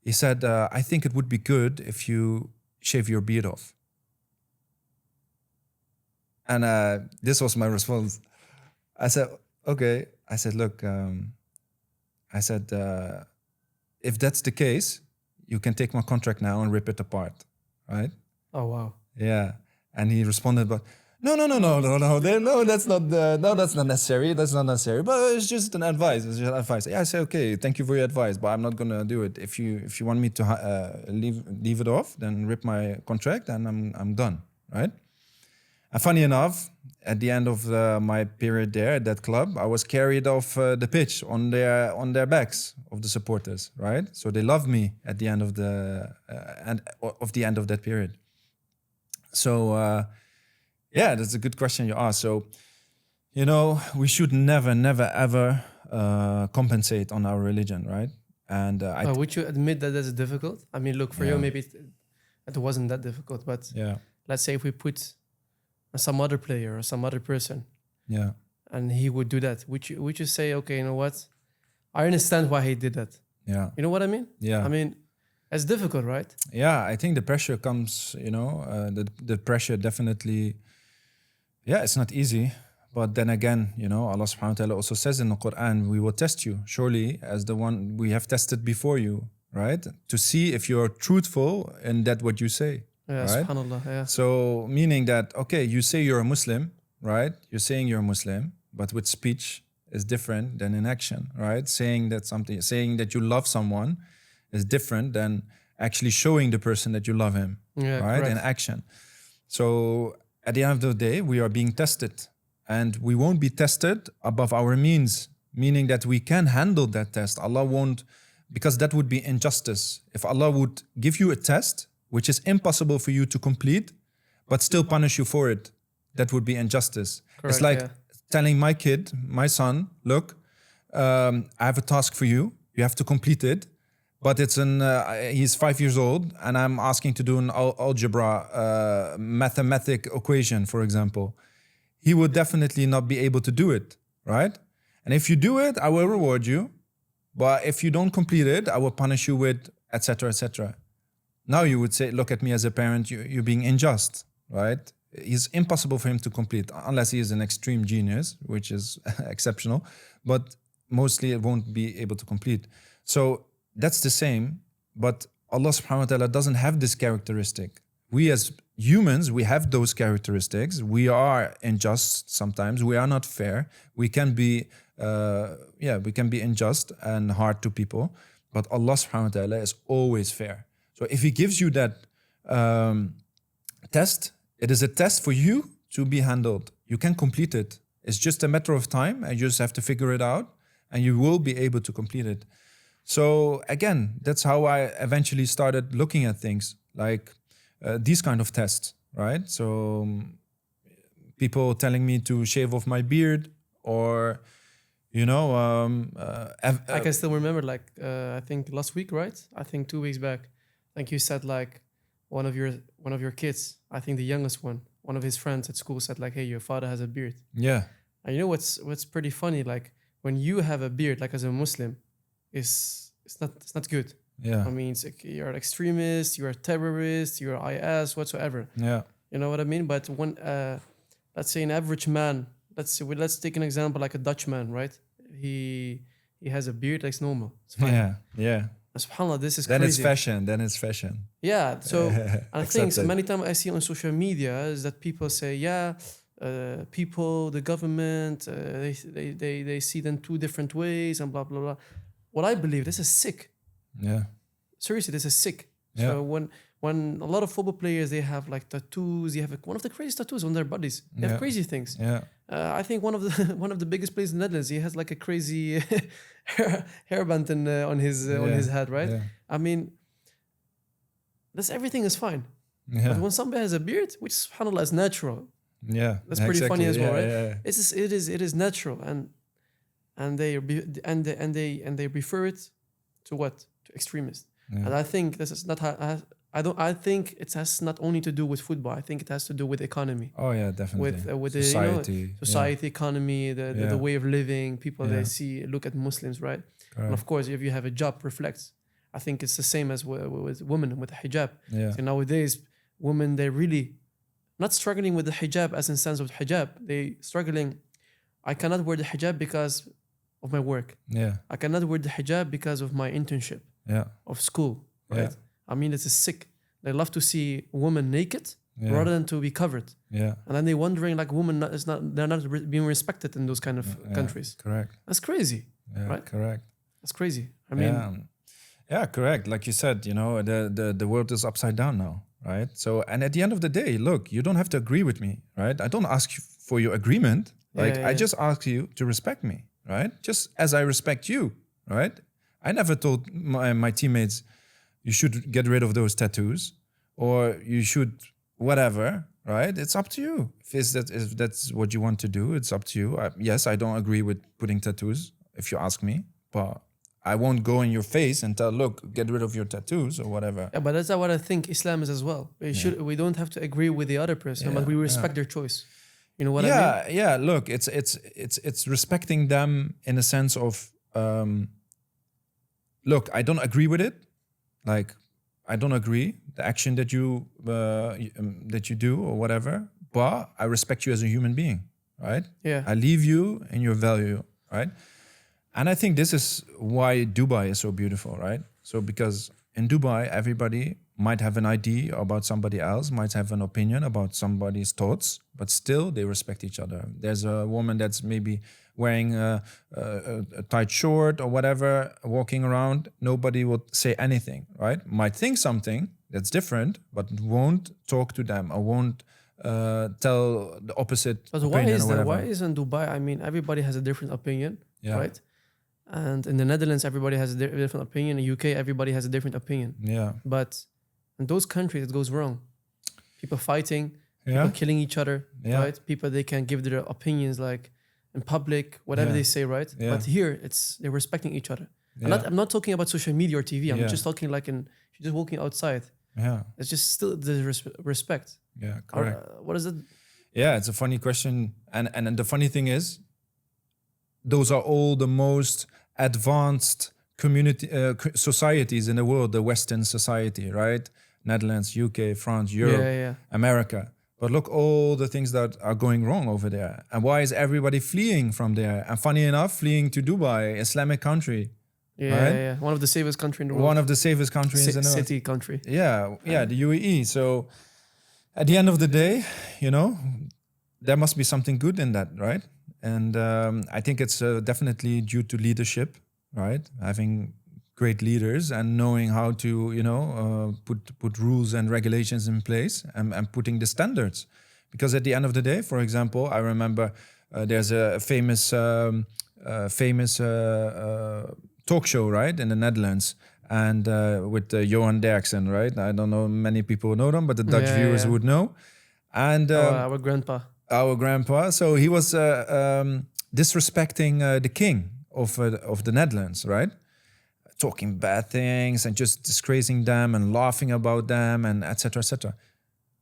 He said, I think it would be good if you shave your beard off. And this was my response. I said, okay. I said, look, if that's the case, you can take my contract now and rip it apart, right? Oh, wow. Yeah. And he responded, but no, that's not necessary. That's not necessary. But it's just an advice. It's just advice. Yeah, I say, okay, thank you for your advice, but I'm not gonna do it. If you want me to leave it off, then rip my contract and I'm done, right? And funny enough, at the end of my period there at that club, I was carried off the pitch on their backs of the supporters, right? So they loved me at the end of the end of that period. So. Yeah, that's a good question you asked. So, we should never, ever compensate on our religion, right? And would you admit that that's difficult? I mean, look, for you, maybe it wasn't that difficult, but let's say if we put some other player or some other person, and he would do that, would you say, okay, you know what? I understand why he did that. Yeah. You know what I mean? Yeah. I mean, it's difficult, right? Yeah, I think the pressure comes, the pressure definitely. Yeah, it's not easy. But then again, Allah subhanahu wa ta'ala also says in the Quran, we will test you, surely, as the one we have tested before you, right? To see if you're truthful in that what you say. Yeah, right? subhanAllah, yeah. So meaning that, okay, you say you're a Muslim, right? You're saying you're a Muslim, but with speech is different than in action, right? Saying that you love someone is different than actually showing the person that you love him, right? Correct. In action. So at the end of the day, we are being tested, and we won't be tested above our means, meaning that we can handle that test. Allah won't, because that would be injustice. If Allah would give you a test, which is impossible for you to complete, but still punish you for it, that would be injustice. Correct, it's like telling my son, look, I have a task for you. You have to complete it. But he's 5 years old, and I'm asking to do an algebra mathematic equation, for example. He would definitely not be able to do it, right? And if you do it, I will reward you. But if you don't complete it, I will punish you with etc., etc. Now you would say, look at me as a parent, you're being unjust, right? It's impossible for him to complete unless he is an extreme genius, which is exceptional. But mostly it won't be able to complete. So that's the same, but Allah subhanahu wa ta'ala doesn't have this characteristic. We as humans, we have those characteristics. We are unjust sometimes. We are not fair. We can be unjust and hard to people, but Allah subhanahu wa ta'ala is always fair. So if He gives you that test, it is a test for you to be handled. You can complete it. It's just a matter of time, and you just have to figure it out, and you will be able to complete it. So again, that's how I eventually started looking at things like these kind of tests, right? So people telling me to shave off my beard, or You know, I can still remember, like, I think last week, right? I think 2 weeks back. I think you said like one of your kids, I think the youngest one of his friends at school said like, "Hey, your father has a beard." yeah, And you know what's pretty funny? Like when you have a beard, like as a Muslim, it's not good. yeah, I mean, it's like you're an extremist, you're a terrorist, you're IS, whatsoever. yeah, You know what I mean? But when, let's say, an average man, let's take an example like a Dutchman, right? He has a beard, like it's normal. It's fine. yeah, yeah. SubhanAllah, this is Then it's crazy. fashion. Then it's fashion. Yeah. So I think Accepted. many times I see on social media is that people say, yeah, people, the government, they see them two different ways and blah blah blah. What I believe, this is sick. Yeah, Seriously, this is sick. Yeah. So when a lot of football players, they have like tattoos, they have one of the craziest tattoos on their bodies. They Yeah. have crazy things. yeah, I think one of the one of the biggest players in the Netherlands, he has like a crazy hairband on his head, right? Yeah. I mean, everything is fine. Yeah, But when somebody has a beard, which subhanAllah is natural, yeah. that's pretty funny as well, right? Yeah, It is natural, and they refer it to what? To extremists. yeah. And I think this is not how I think it has not only to do with football. I think it has to do with economy, Oh yeah, definitely. with the society, society, economy, the Yeah. way of living. People Yeah. they look at Muslims, right? Yeah. And of course, if you have a job, reflects. I think it's the same as with women with the hijab. Yeah, So nowadays, women, they're really not struggling with the hijab as in sense of hijab. They struggling. I cannot wear the hijab because of my work. yeah, I cannot wear the hijab because of my internship yeah, of school. Right? Yeah. I mean, this is sick. They love to see women naked yeah, rather than to be covered, yeah. and then they're wondering like women they're not being respected in those kind of Yeah, countries. Correct. That's crazy. Yeah, Right? correct. That's crazy. I mean, yeah, correct. Like you said, you know, the world is upside down now, right? So, and at the end of the day, look, you don't have to agree with me, right? I don't ask you for your agreement. Like, Yeah, I yeah. just ask you to respect me, right? Just as I respect you, right? I never told my teammates, you should get rid of those tattoos or you should whatever, right? It's up to you. If that's what you want to do, it's up to you. Yes, I don't agree with putting tattoos if you ask me, but I won't go in your face and tell, look, get rid of your tattoos or whatever. yeah, but that's not what I think Islam is as well. We don't have to agree with the other person, but we respect their choice. You know what I mean? Yeah. Look, it's respecting them in a sense of, look, I don't agree with it. Like, I don't agree the action that you do or whatever. But I respect you as a human being, right? Yeah. I leave you in your value, right? And I think this is why Dubai is so beautiful, right? So because in Dubai, everybody might have an idea about somebody else, might have an opinion about somebody's thoughts, but still they respect each other. There's a woman that's maybe wearing a tight short or whatever, walking around, nobody will say anything, right? Might think something that's different, but won't talk to them or won't tell the opposite But why opinion is or that? whatever. Why is in Dubai? I mean, everybody has a different opinion, Yeah. right? And in the Netherlands, everybody has a different opinion. In the UK, everybody has a different opinion. Yeah. But in those countries, it goes wrong. People fighting, Yeah. people killing each other, Yeah. right? People, they can give their opinions like in public, whatever Yeah. they say, right? Yeah. But here, they're respecting each other. Yeah. I'm not talking about social media or TV. I'm Yeah. just talking like you're just walking outside. Yeah. It's just still the respect. Yeah. Correct. What is it? Yeah, it's a funny question. And the funny thing is, those are all the most advanced societies in the world, the Western society, right? Netherlands, UK, France, Europe, Yeah. America. But look, all the things that are going wrong over there. And why is everybody fleeing from there? And funny enough, fleeing to Dubai, Islamic country. Yeah, Right? yeah. One of the safest country in the world. One of the safest countries in the world. City country. Yeah, the UAE. So at the end of the day, you know, there must be something good in that, right? And I think it's definitely due to leadership, right? Having great leaders and knowing how to, you know, put rules and regulations in place and putting the standards. Because at the end of the day, for example, I remember there's a famous talk show, right, in the Netherlands, and with Johan Derksen, right? I don't know, many people know them, but the Dutch viewers would know. And Our grandpa. our grandpa. So he was disrespecting the king of the Netherlands, right? Talking bad things and just disgracing them and laughing about them and etc. etc.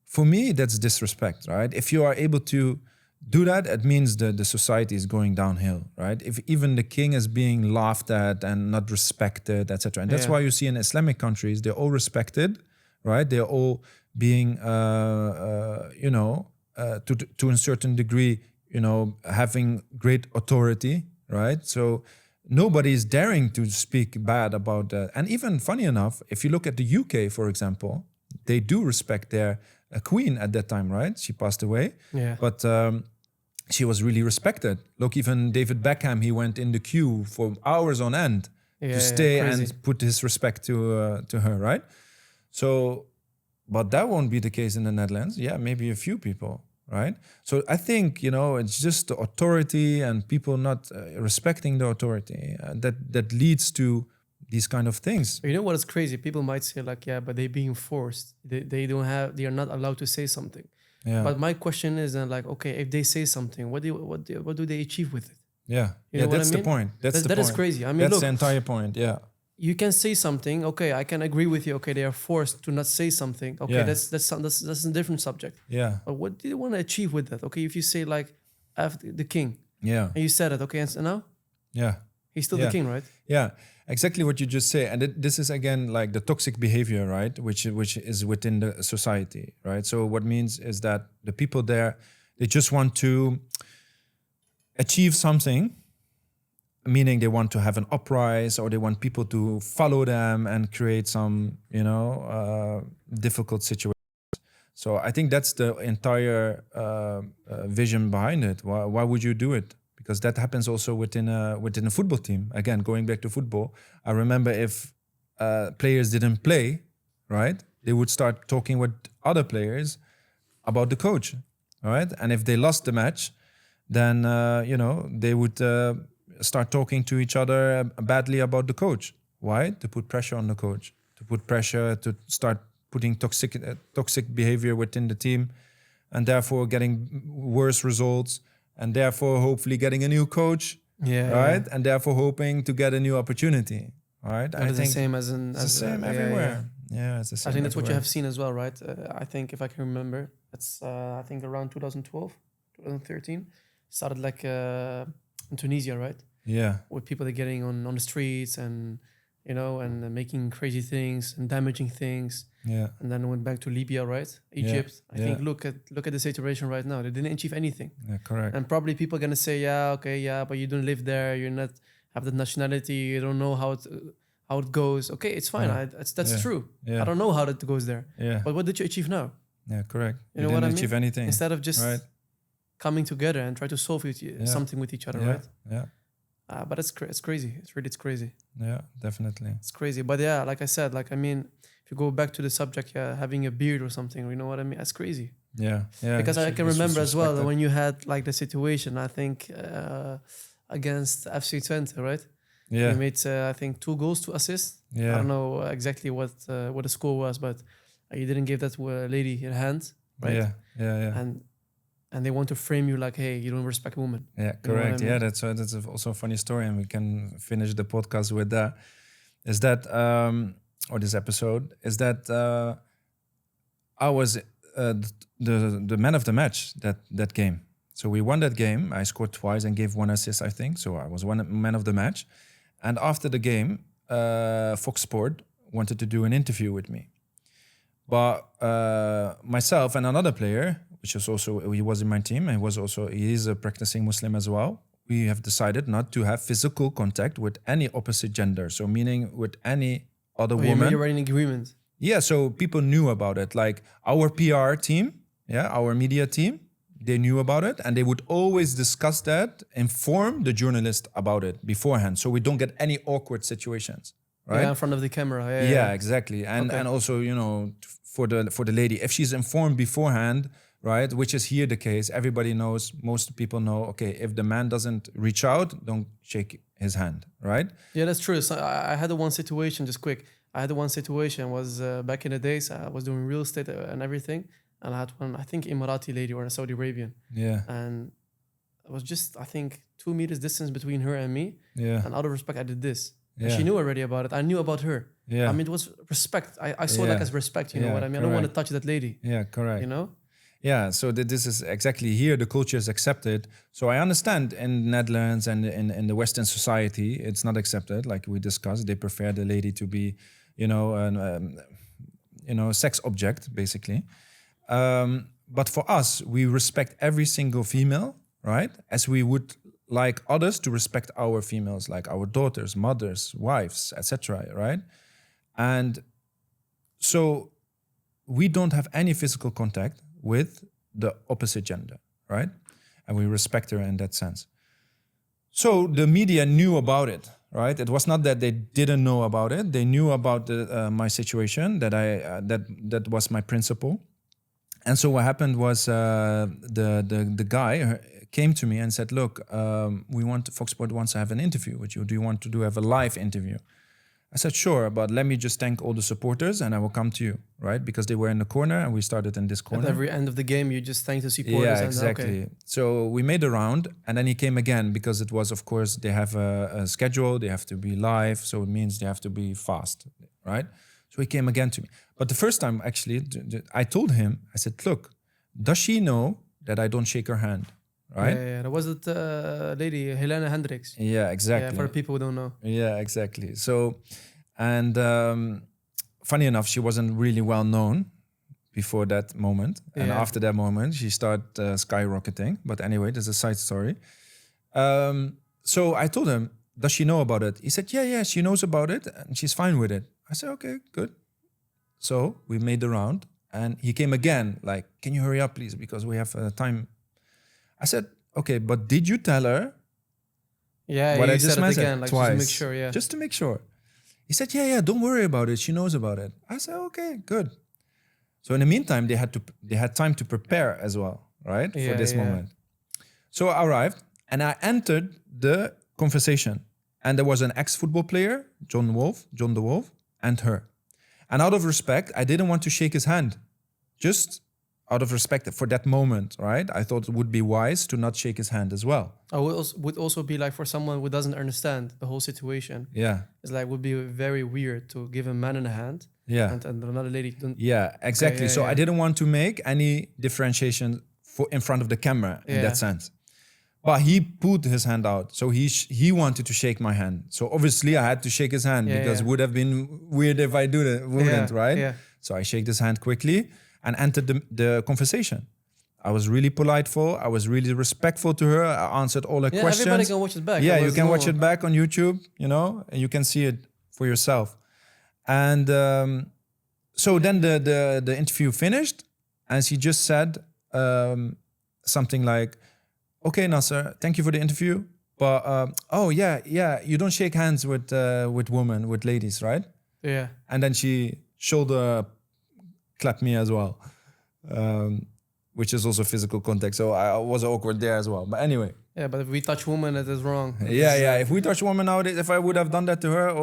For me, that's disrespect, right? If you are able to do that, it means the society is going downhill, right? If even the king is being laughed at and not respected, etc. And that's why you see in Islamic countries, they're all respected, right? They're all being, to a certain degree, having great authority, right? So nobody is daring to speak bad about that. And even funny enough, if you look at the UK, for example, they do respect their queen at that time, right? She passed away. Yeah. But she was really respected. Look, even David Beckham, he went in the queue for hours on end to stay crazy. and put his respect to her, right? So, but that won't be the case in the Netherlands. Yeah, maybe a few people, right? So I think, it's just the authority and people not respecting the authority that leads to these kind of things. You know what is crazy? People might say like, yeah, but they're being forced. They are not allowed to say something. Yeah. But my question is then like, okay, if they say something, what do they achieve with it? Yeah. You know what That's I mean? the point. That is crazy. I mean, that's look, the entire point. Yeah. you can say something. Okay, I can agree with you. Okay, they are forced to not say something. Okay, Yeah. that's a different subject. Yeah. But what do you want to achieve with that? Okay, if you say like, after the king, Yeah. and you said it, okay, and so now Yeah. he's still Yeah. the king, right? Yeah, exactly what you just say, and this is again like the toxic behavior, right? Which is within the society, right? So what means is that the people there, they just want to achieve something, meaning they want to have an uprise or they want people to follow them and create some, difficult situation. So I think that's the entire vision behind it. Why would you do it? Because that happens also within a football team. Again, going back to football, I remember if players didn't play, right, they would start talking with other players about the coach, right? And if they lost the match, then they would start talking to each other badly about the coach. Why? To put pressure on the coach, to put pressure to start putting toxic behavior within the team, and therefore getting worse results. And therefore, hopefully getting a new coach, right? And therefore, hoping to get a new opportunity, right? But it's the same as it's the same everywhere. Yeah, it's the same. I think that's what you everywhere. have seen as well, right? I think if I can remember, it's I think around 2012, 2013, started like in Tunisia, right? Yeah. With people that getting on the streets and and making crazy things and damaging things. Yeah. And then went back to Libya, right? Egypt. I think look at the situation right now. They didn't achieve anything. Yeah, correct. And probably people are gonna say, but you don't live there. You're not have the nationality. You don't know how it goes. Okay, it's fine. That's true. Yeah. I don't know how that goes there. Yeah. But what did you achieve now? Yeah, correct. You know didn't what I mean? achieve anything. Instead of just coming together and try to solve something with each other, right? Yeah. But it's crazy. It's crazy. Yeah, definitely. It's crazy. But yeah, like I said, like I mean, if you go back to the subject, having a beard or something, you know what I mean? That's crazy. Yeah. Because I can remember as well that when you had like the situation, I think against FC Twente, right? Yeah. You made I think 2 goals, 2 assists. Yeah. I don't know exactly what the score was, but you didn't give that lady your hand, right? Yeah. And they want to frame you like, hey, you don't respect women. Yeah, correct. You know what I mean? Yeah, that's also a funny story, and we can finish the podcast with that. Is that or this episode is that I was the man of the match that game. So we won that game. I scored twice and gave 1 assist, I think. So I was one man of the match. And after the game, Fox Sport wanted to do an interview with me. But myself and another player, which was also, he was in my team, and he is a practicing Muslim as well. We have decided not to have physical contact with any opposite gender. So meaning with any other woman. You're writing agreement. Yeah, so people knew about it. Like our PR team, our media team, they knew about it, and they would always discuss that, inform the journalist about it beforehand, so we don't get any awkward situations, right? Yeah, in front of the camera. Yeah, exactly. And also, for the lady, if she's informed beforehand, right, which is here the case, everybody knows, most people know, okay, if the man doesn't reach out, don't shake his hand, right? Yeah, that's true. So I had one situation, just quick. I had one situation was back in the days, I was doing real estate and everything. And I had one, I think Emirati lady or a Saudi Arabian. Yeah. And it was just, I think, 2 meters distance between her and me. Yeah. And out of respect, I did this. And Yeah. she knew already about it. I knew about her. Yeah. I mean, it was respect. I saw Yeah. like as respect, you know Yeah, what I mean? I don't want to correct. touch that lady, Yeah, correct. you know? Yeah, so this is exactly here the culture is accepted. So I understand in Netherlands and in the Western society, it's not accepted. Like we discussed, they prefer the lady to be, sex object basically. But for us, we respect every single female, right? As we would like others to respect our females, like our daughters, mothers, wives, etc. Right? And so we don't have any physical contact with the opposite gender, right? And we respect her in that sense. So the media knew about it, right? It was not that they didn't know about it. They knew about my situation, that that was my principle. And so what happened was the guy came to me and said, "Look, Fox Sport wants to have an interview with you. Do you want to have a live interview?" I said, "Sure, but let me just thank all the supporters and I will come to you," right? Because they were in the corner and we started in this corner. At every end of the game, you just thank the supporters. Yeah, and, exactly. okay. So we made a round and then he came again because it was, of course, they have a schedule, they have to be live. So it means they have to be fast, right? So he came again to me. But the first time, actually, I told him, I said, "Look, does she know that I don't shake her hand?" Right? Yeah, that was it, lady, Helena Hendricks. Yeah, exactly. Yeah, for people who don't know. Yeah, exactly. So, and funny enough, she wasn't really well known before that moment. And after that moment, she started skyrocketing. But anyway, there's a side story. So I told him, "Does she know about it?" He said, yeah, she knows about it and she's fine with it. I said, "Okay, good." So we made the round and he came again, like, "Can you hurry up, please? Because we have time." I said, "Okay, but did you tell her?" Yeah, what you I just said it mentioned again, like twice. just to make sure, yeah. Just to make sure. He said, yeah, don't worry about it. She knows about it. I said, "Okay, good." So in the meantime, they had time to prepare as well, right? For this moment. So I arrived and I entered the conversation. And there was an ex-football player, John de Wolf, and her. And out of respect, I didn't want to shake his hand. Just out of respect for that moment, right? I thought it would be wise to not shake his hand as well. I would also be like, for someone who doesn't understand the whole situation. Yeah. It's like, would be very weird to give a man in a hand. Yeah. And another lady don't. Yeah, exactly. Okay, so I didn't want to make any differentiation in front of the camera in that sense. But he put his hand out. So he wanted to shake my hand. So obviously I had to shake his hand because it would have been weird if I wouldn't, right? Yeah. So I shake his hand quickly and entered the conversation. I was really politeful. I was really respectful to her. I answered all her questions. Everybody can watch it back. Yeah, you can watch it back on YouTube, and you can see it for yourself. And so then the interview finished and she just said something like, "Okay, Nasser, thank you for the interview. But, you don't shake hands with women, with ladies, right?" Yeah. And then she shoulder clapped me as well, which is also physical contact. So I was awkward there as well. But anyway. Yeah, but if we touch women, it is wrong. Yeah. If we touch women nowadays, if I would have done that to her,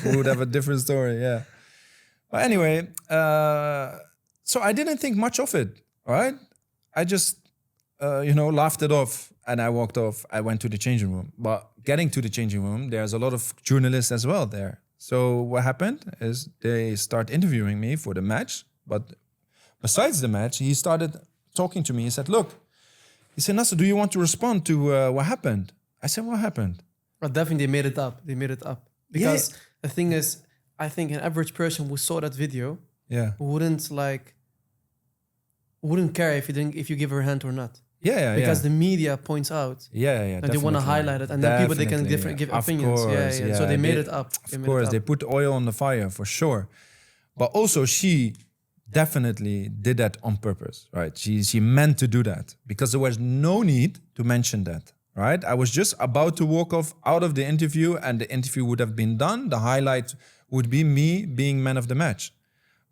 we would have a different story. Yeah. But anyway, so I didn't think much of it, right? I just, laughed it off and I walked off. I went to the changing room. But getting to the changing room, there's a lot of journalists as well there. So what happened is they start interviewing me for the match. But besides the match, he started talking to me. He said, "Look," he said, "Nasser, do you want to respond to what happened?" I said, "What happened?" But definitely they made it up. Because the thing is, I think an average person who saw that video wouldn't care if you give her a hand or not. Yeah. Because the media points out. Yeah. And they want to highlight it. And then people, they can give opinions. Course, yeah. So they made it up. Of course, they put oil on the fire for sure. But also she definitely did that on purpose, right? She meant to do that because there was no need to mention that, right? I was just about to walk off out of the interview and the interview would have been done. The highlight would be me being man of the match.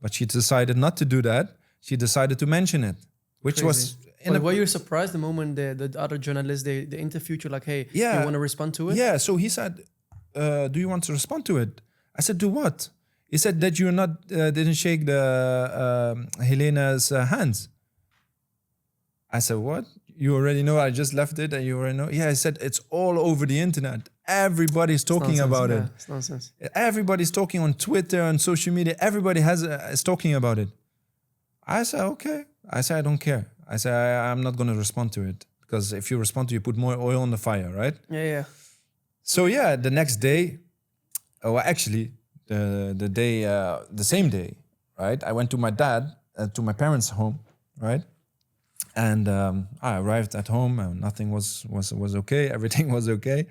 But she decided not to do that. She decided to mention it, which Crazy. was... Were you surprised the moment the other journalists, they interviewed you like, "Hey, do you want to respond to it?" Yeah, so he said, "Do you want to respond to it?" I said, "Do what?" He said that you didn't shake Helena's hands. I said, "What? you already know. I just left it, and you already know. Yeah, I said it's all over the internet. Everybody's talking about it. It's nonsense. Everybody's talking on Twitter and social media. Everybody is talking about it. I said, okay. I said, I don't care. I said, I'm not going to respond to it, because if you respond to it, you put more oil on the fire, right? Yeah. So yeah, the next day, actually, the same day, right? I went to my to my parents' home, right? And I arrived at home, and nothing was okay. Everything was okay.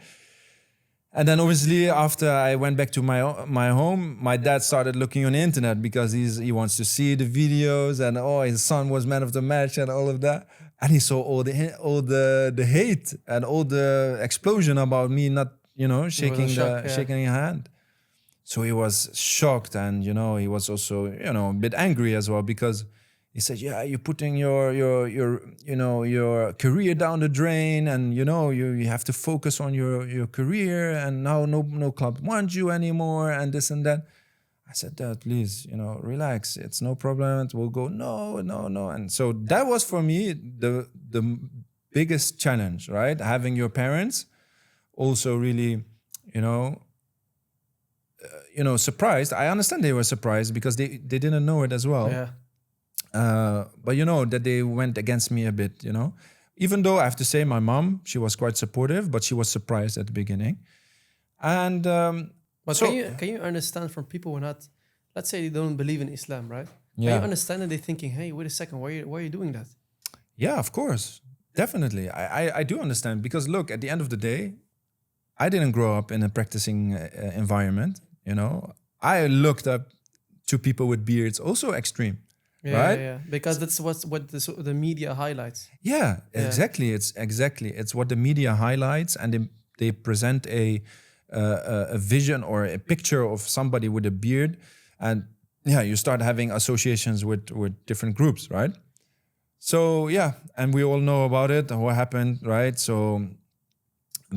And then obviously after I went back to my home, my dad started looking on the internet, because he wants to see the videos, and his son was man of the match and all of that. And he saw all the hate and all the explosion about me not, shaking shaking your hand. So he was shocked, and he was also a bit angry as well, because he said, "Yeah, you're putting your career down the drain, and you have to focus on your career, and now no club wants you anymore, and this and that." I said, "Dad, please, relax. It's no problem. It will go." No. And so that was for me the biggest challenge, right? Having your parents also really, surprised. I understand they were surprised, because they didn't know it as well. Yeah. But that they went against me a bit, even though I have to say my mom, she was quite supportive, but she was surprised at the beginning. And but can you understand from people who are not, let's say they don't believe in Islam, right? Yeah. Can you understand that they're thinking, hey, wait a second, why are you doing that? Yeah, of course. Definitely. I do understand, because look, at the end of the day, I didn't grow up in a practicing environment, I looked up to people with beards, also extreme. Right? Yeah, because that's what the media highlights. Yeah, exactly. It's what the media highlights, and they present a vision or a picture of somebody with a beard, and you start having associations with different groups, right? So and we all know about it, what happened, right? So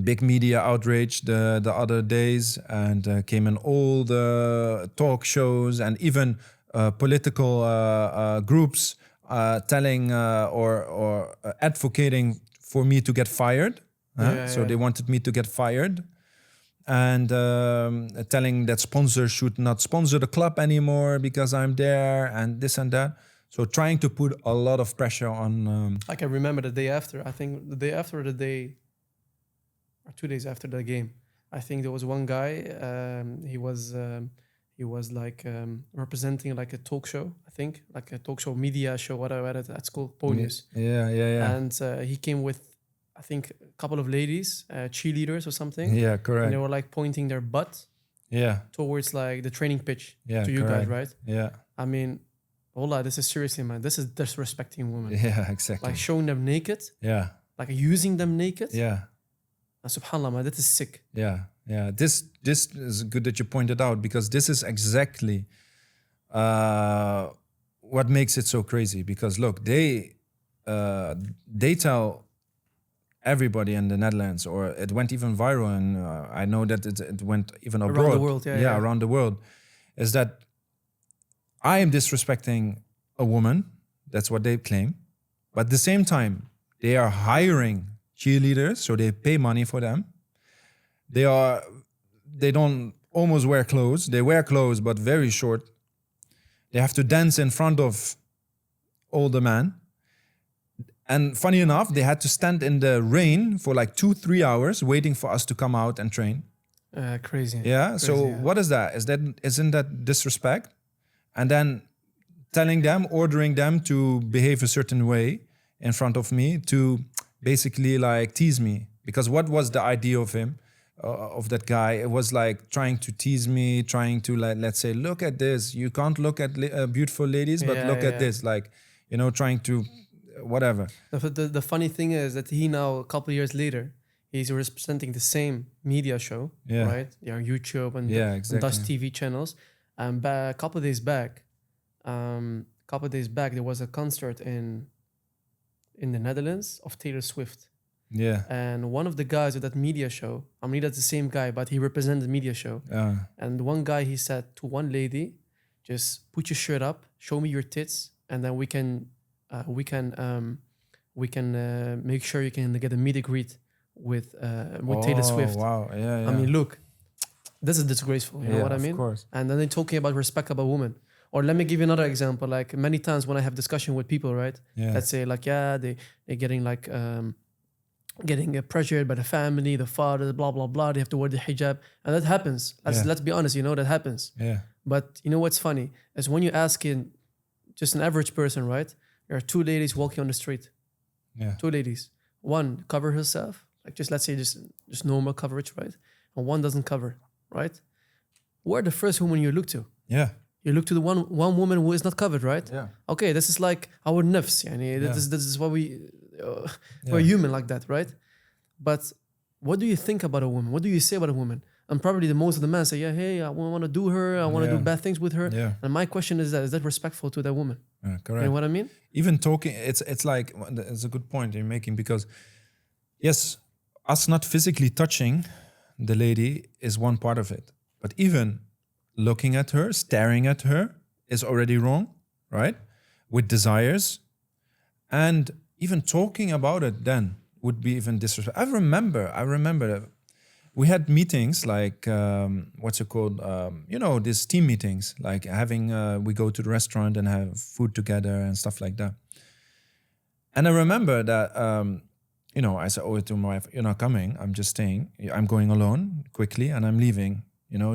big media outrage the other days, and came in all the talk shows, and even political groups telling or advocating for me to get fired. So they wanted me to get fired, and telling that sponsors should not sponsor the club anymore because I'm there, and this and that. So trying to put a lot of pressure on. I can remember the day after. I think the day after, or 2 days after the game, I think there was one guy. He was like representing like a talk show. I think like a talk show, media show, whatever that's called, Ponius. Yeah. And he came with, I think, a couple of ladies, cheerleaders or something. Yeah, correct. And they were like pointing their butt. Towards like the training pitch to you guys, right? Yeah. I mean, Wallah, this is seriously, man. This is disrespecting women. Yeah, exactly. Like showing them naked. Yeah. Like using them naked. Yeah. Subhanallah, man, that is sick. Yeah. This is good that you pointed out, because this is exactly what makes it so crazy. Because look, they tell everybody in the Netherlands, or it went even viral, and I know that it went even abroad. Around the world, around the world, is that I am disrespecting a woman. That's what they claim. But at the same time, they are hiring cheerleaders, so they pay money for them. They don't almost wear clothes. They wear clothes, but very short. They have to dance in front of all the men. And funny enough, they had to stand in the rain for like 2-3 hours waiting for us to come out and train. Crazy. Yeah. Crazy, So what is that? Isn't that disrespect? And then ordering them to behave a certain way in front of me, to basically like tease me. Because what was the idea of him, of that guy? It was like trying to tease me, trying to, like, let's say, look at this. You can't look at beautiful ladies, but look at this. Like, trying to, whatever. The funny thing is that he now, a couple of years later, he's representing the same media show, right? YouTube and Dutch TV channels. And a couple of days back, there was a concert in the Netherlands of Taylor Swift. Yeah. And one of the guys of that media show, I mean, that's the same guy, but he represented the media show. And one guy, he said to one lady, just put your shirt up, show me your tits, and then we can we can make sure you can get a meet and greet with Taylor Swift. Wow. Yeah. I mean, look, this is disgraceful. You know what I mean? Of course. And then they're talking about respect about women. Or let me give you another example. Like many times when I have discussion with people, right? Yeah. Let's say like, they're getting like getting pressured by the family, the father, blah blah blah. They have to wear the hijab, and that happens. Let's be honest, that happens. Yeah. But you know what's funny is when you ask in just an average person, right? There are two ladies walking on the street. Yeah. Two ladies. One cover herself, like let's say just normal coverage, right? And one doesn't cover, right? Where the first woman you look to? Yeah. You look to the one woman who is not covered, right? Yeah. Okay, this is like our nafs. This is what we're human like that, right? But what do you think about a woman? What do you say about a woman? And probably the most of the men say, hey, I want to do her. I want to do bad things with her. Yeah. And my question is that respectful to that woman? Correct. You know what I mean? Even talking, it's like, it's a good point you're making, because yes, us not physically touching the lady is one part of it. But even looking at her, staring at her is already wrong, right? With desires. And even talking about it then would be even disrespectful. I remember that we had meetings like, these team meetings, like having, we go to the restaurant and have food together and stuff like that. And I remember that, I said to my wife, you're not coming, I'm just staying. I'm going alone quickly and I'm leaving,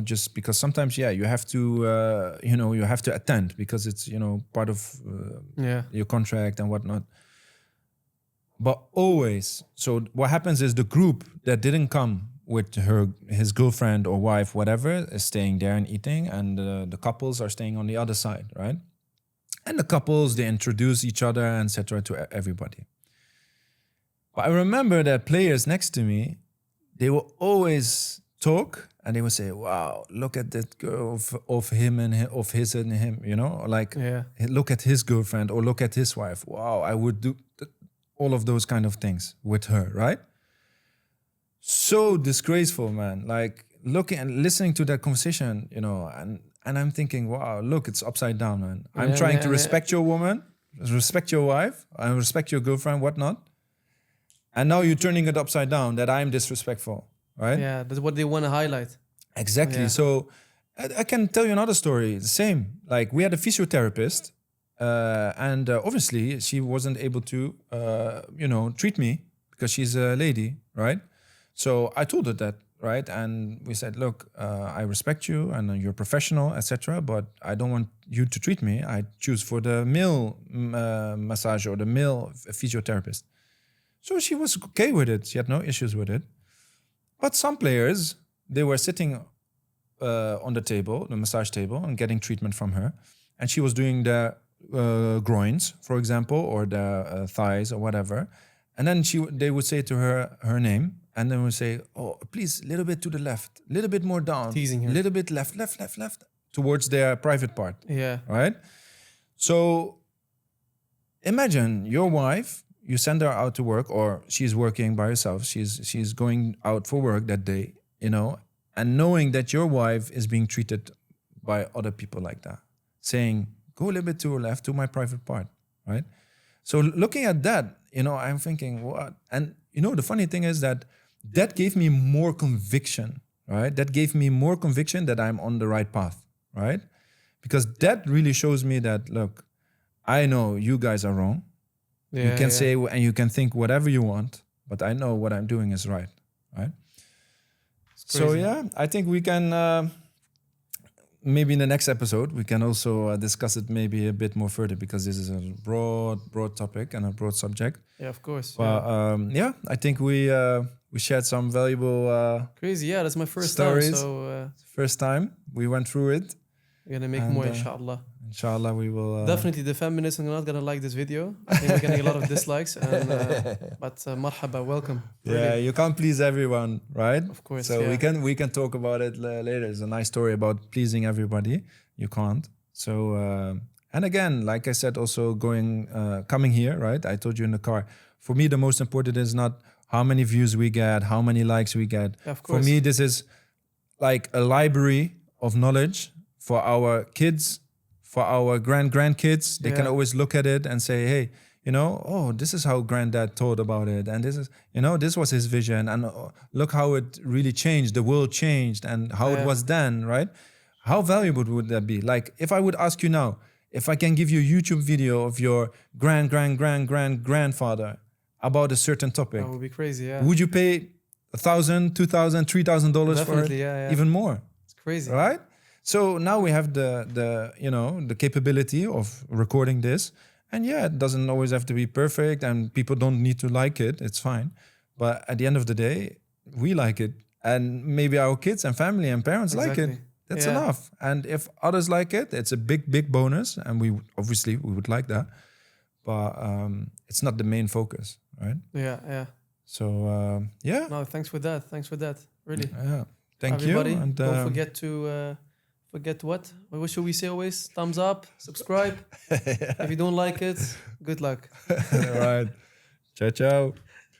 just because sometimes, you have to, you have to attend because it's, part of your contract and whatnot. But always, so what happens is the group that didn't come with his girlfriend or wife, whatever, is staying there and eating, and the couples are staying on the other side, right? And the couples, they introduce each other, etc. to everybody. But I remember that players next to me, they will always talk and they would say, wow, look at that girl of him and of his and him, look at his girlfriend or look at his wife. Wow, I would do all of those kind of things with her, right? So disgraceful, man. Like looking and listening to that conversation, and I'm thinking, wow, look, it's upside down, man. I'm trying to respect your woman, respect your wife, and respect your girlfriend, whatnot. And now you're turning it upside down, that I'm disrespectful, right? Yeah, that's what they want to highlight. Exactly. Yeah. So I can tell you another story. The same. Like we had a physiotherapist, and obviously she wasn't able to, treat me because she's a lady, right? So I told her that, right? And we said, look, I respect you and you're professional, etc. But I don't want you to treat me. I choose for the male massage or the male physiotherapist. So she was okay with it. She had no issues with it. But some players, they were sitting on the table, the massage table, and getting treatment from her. And she was doing the groins, for example, or the thighs or whatever. And then they would say to her name, and then would say, oh, please, a little bit to the left, a little bit more down, teasing her, a little bit left, towards their private part. Yeah. Right? So imagine your wife, you send her out to work, or she's working by herself, she's going out for work that day, and knowing that your wife is being treated by other people like that, saying, go a little bit to the left, to my private part, right? So looking at that, I'm thinking, what? And the funny thing is that gave me more conviction, right? That gave me more conviction that I'm on the right path, right? Because that really shows me that, look, I know you guys are wrong. You can say and you can think whatever you want, but I know what I'm doing is right, right? So I think we can maybe in the next episode we can also discuss it maybe a bit more further, because this is a broad topic and a broad subject. Yeah, of course. But I think we shared some valuable crazy. Yeah, that's my first stories. time. So first time we went through it. We're gonna make more, inshallah. Inshallah, we will. Definitely, the feminists are not gonna like this video. I think we're getting a lot of dislikes. But marhaba, welcome. Yeah, you can't please everyone, right? Of course. So we can talk about it later. It's a nice story about pleasing everybody. You can't. So and again, like I said, also coming here, right? I told you in the car. For me, the most important is not how many views we get, how many likes we get. Of course. For me, this is like a library of knowledge for our kids, for our grandkids. They can always look at it and say, hey, oh, this is how granddad thought about it. And this is, this was his vision. And look how it really changed. The world changed and how it was then, right? How valuable would that be? Like, if I would ask you now, if I can give you a YouTube video of your grandfather about a certain topic, That would be crazy, yeah. would you pay $1,000, $2,000, $3,000 for it? Yeah. Even more. It's crazy. Right? So now we have the capability of recording this. And it doesn't always have to be perfect and people don't need to like it. It's fine. But at the end of the day, we like it. And maybe our kids and family and parents like it. That's enough. And if others like it, it's a big, big bonus. And we would like that. But it's not the main focus, right? Yeah. So, No, thanks for that. Really. Yeah. Thank Everybody, you. And don't forget to... Forget what? What should we say always? Thumbs up, subscribe. If you don't like it, good luck. All right. Ciao, ciao.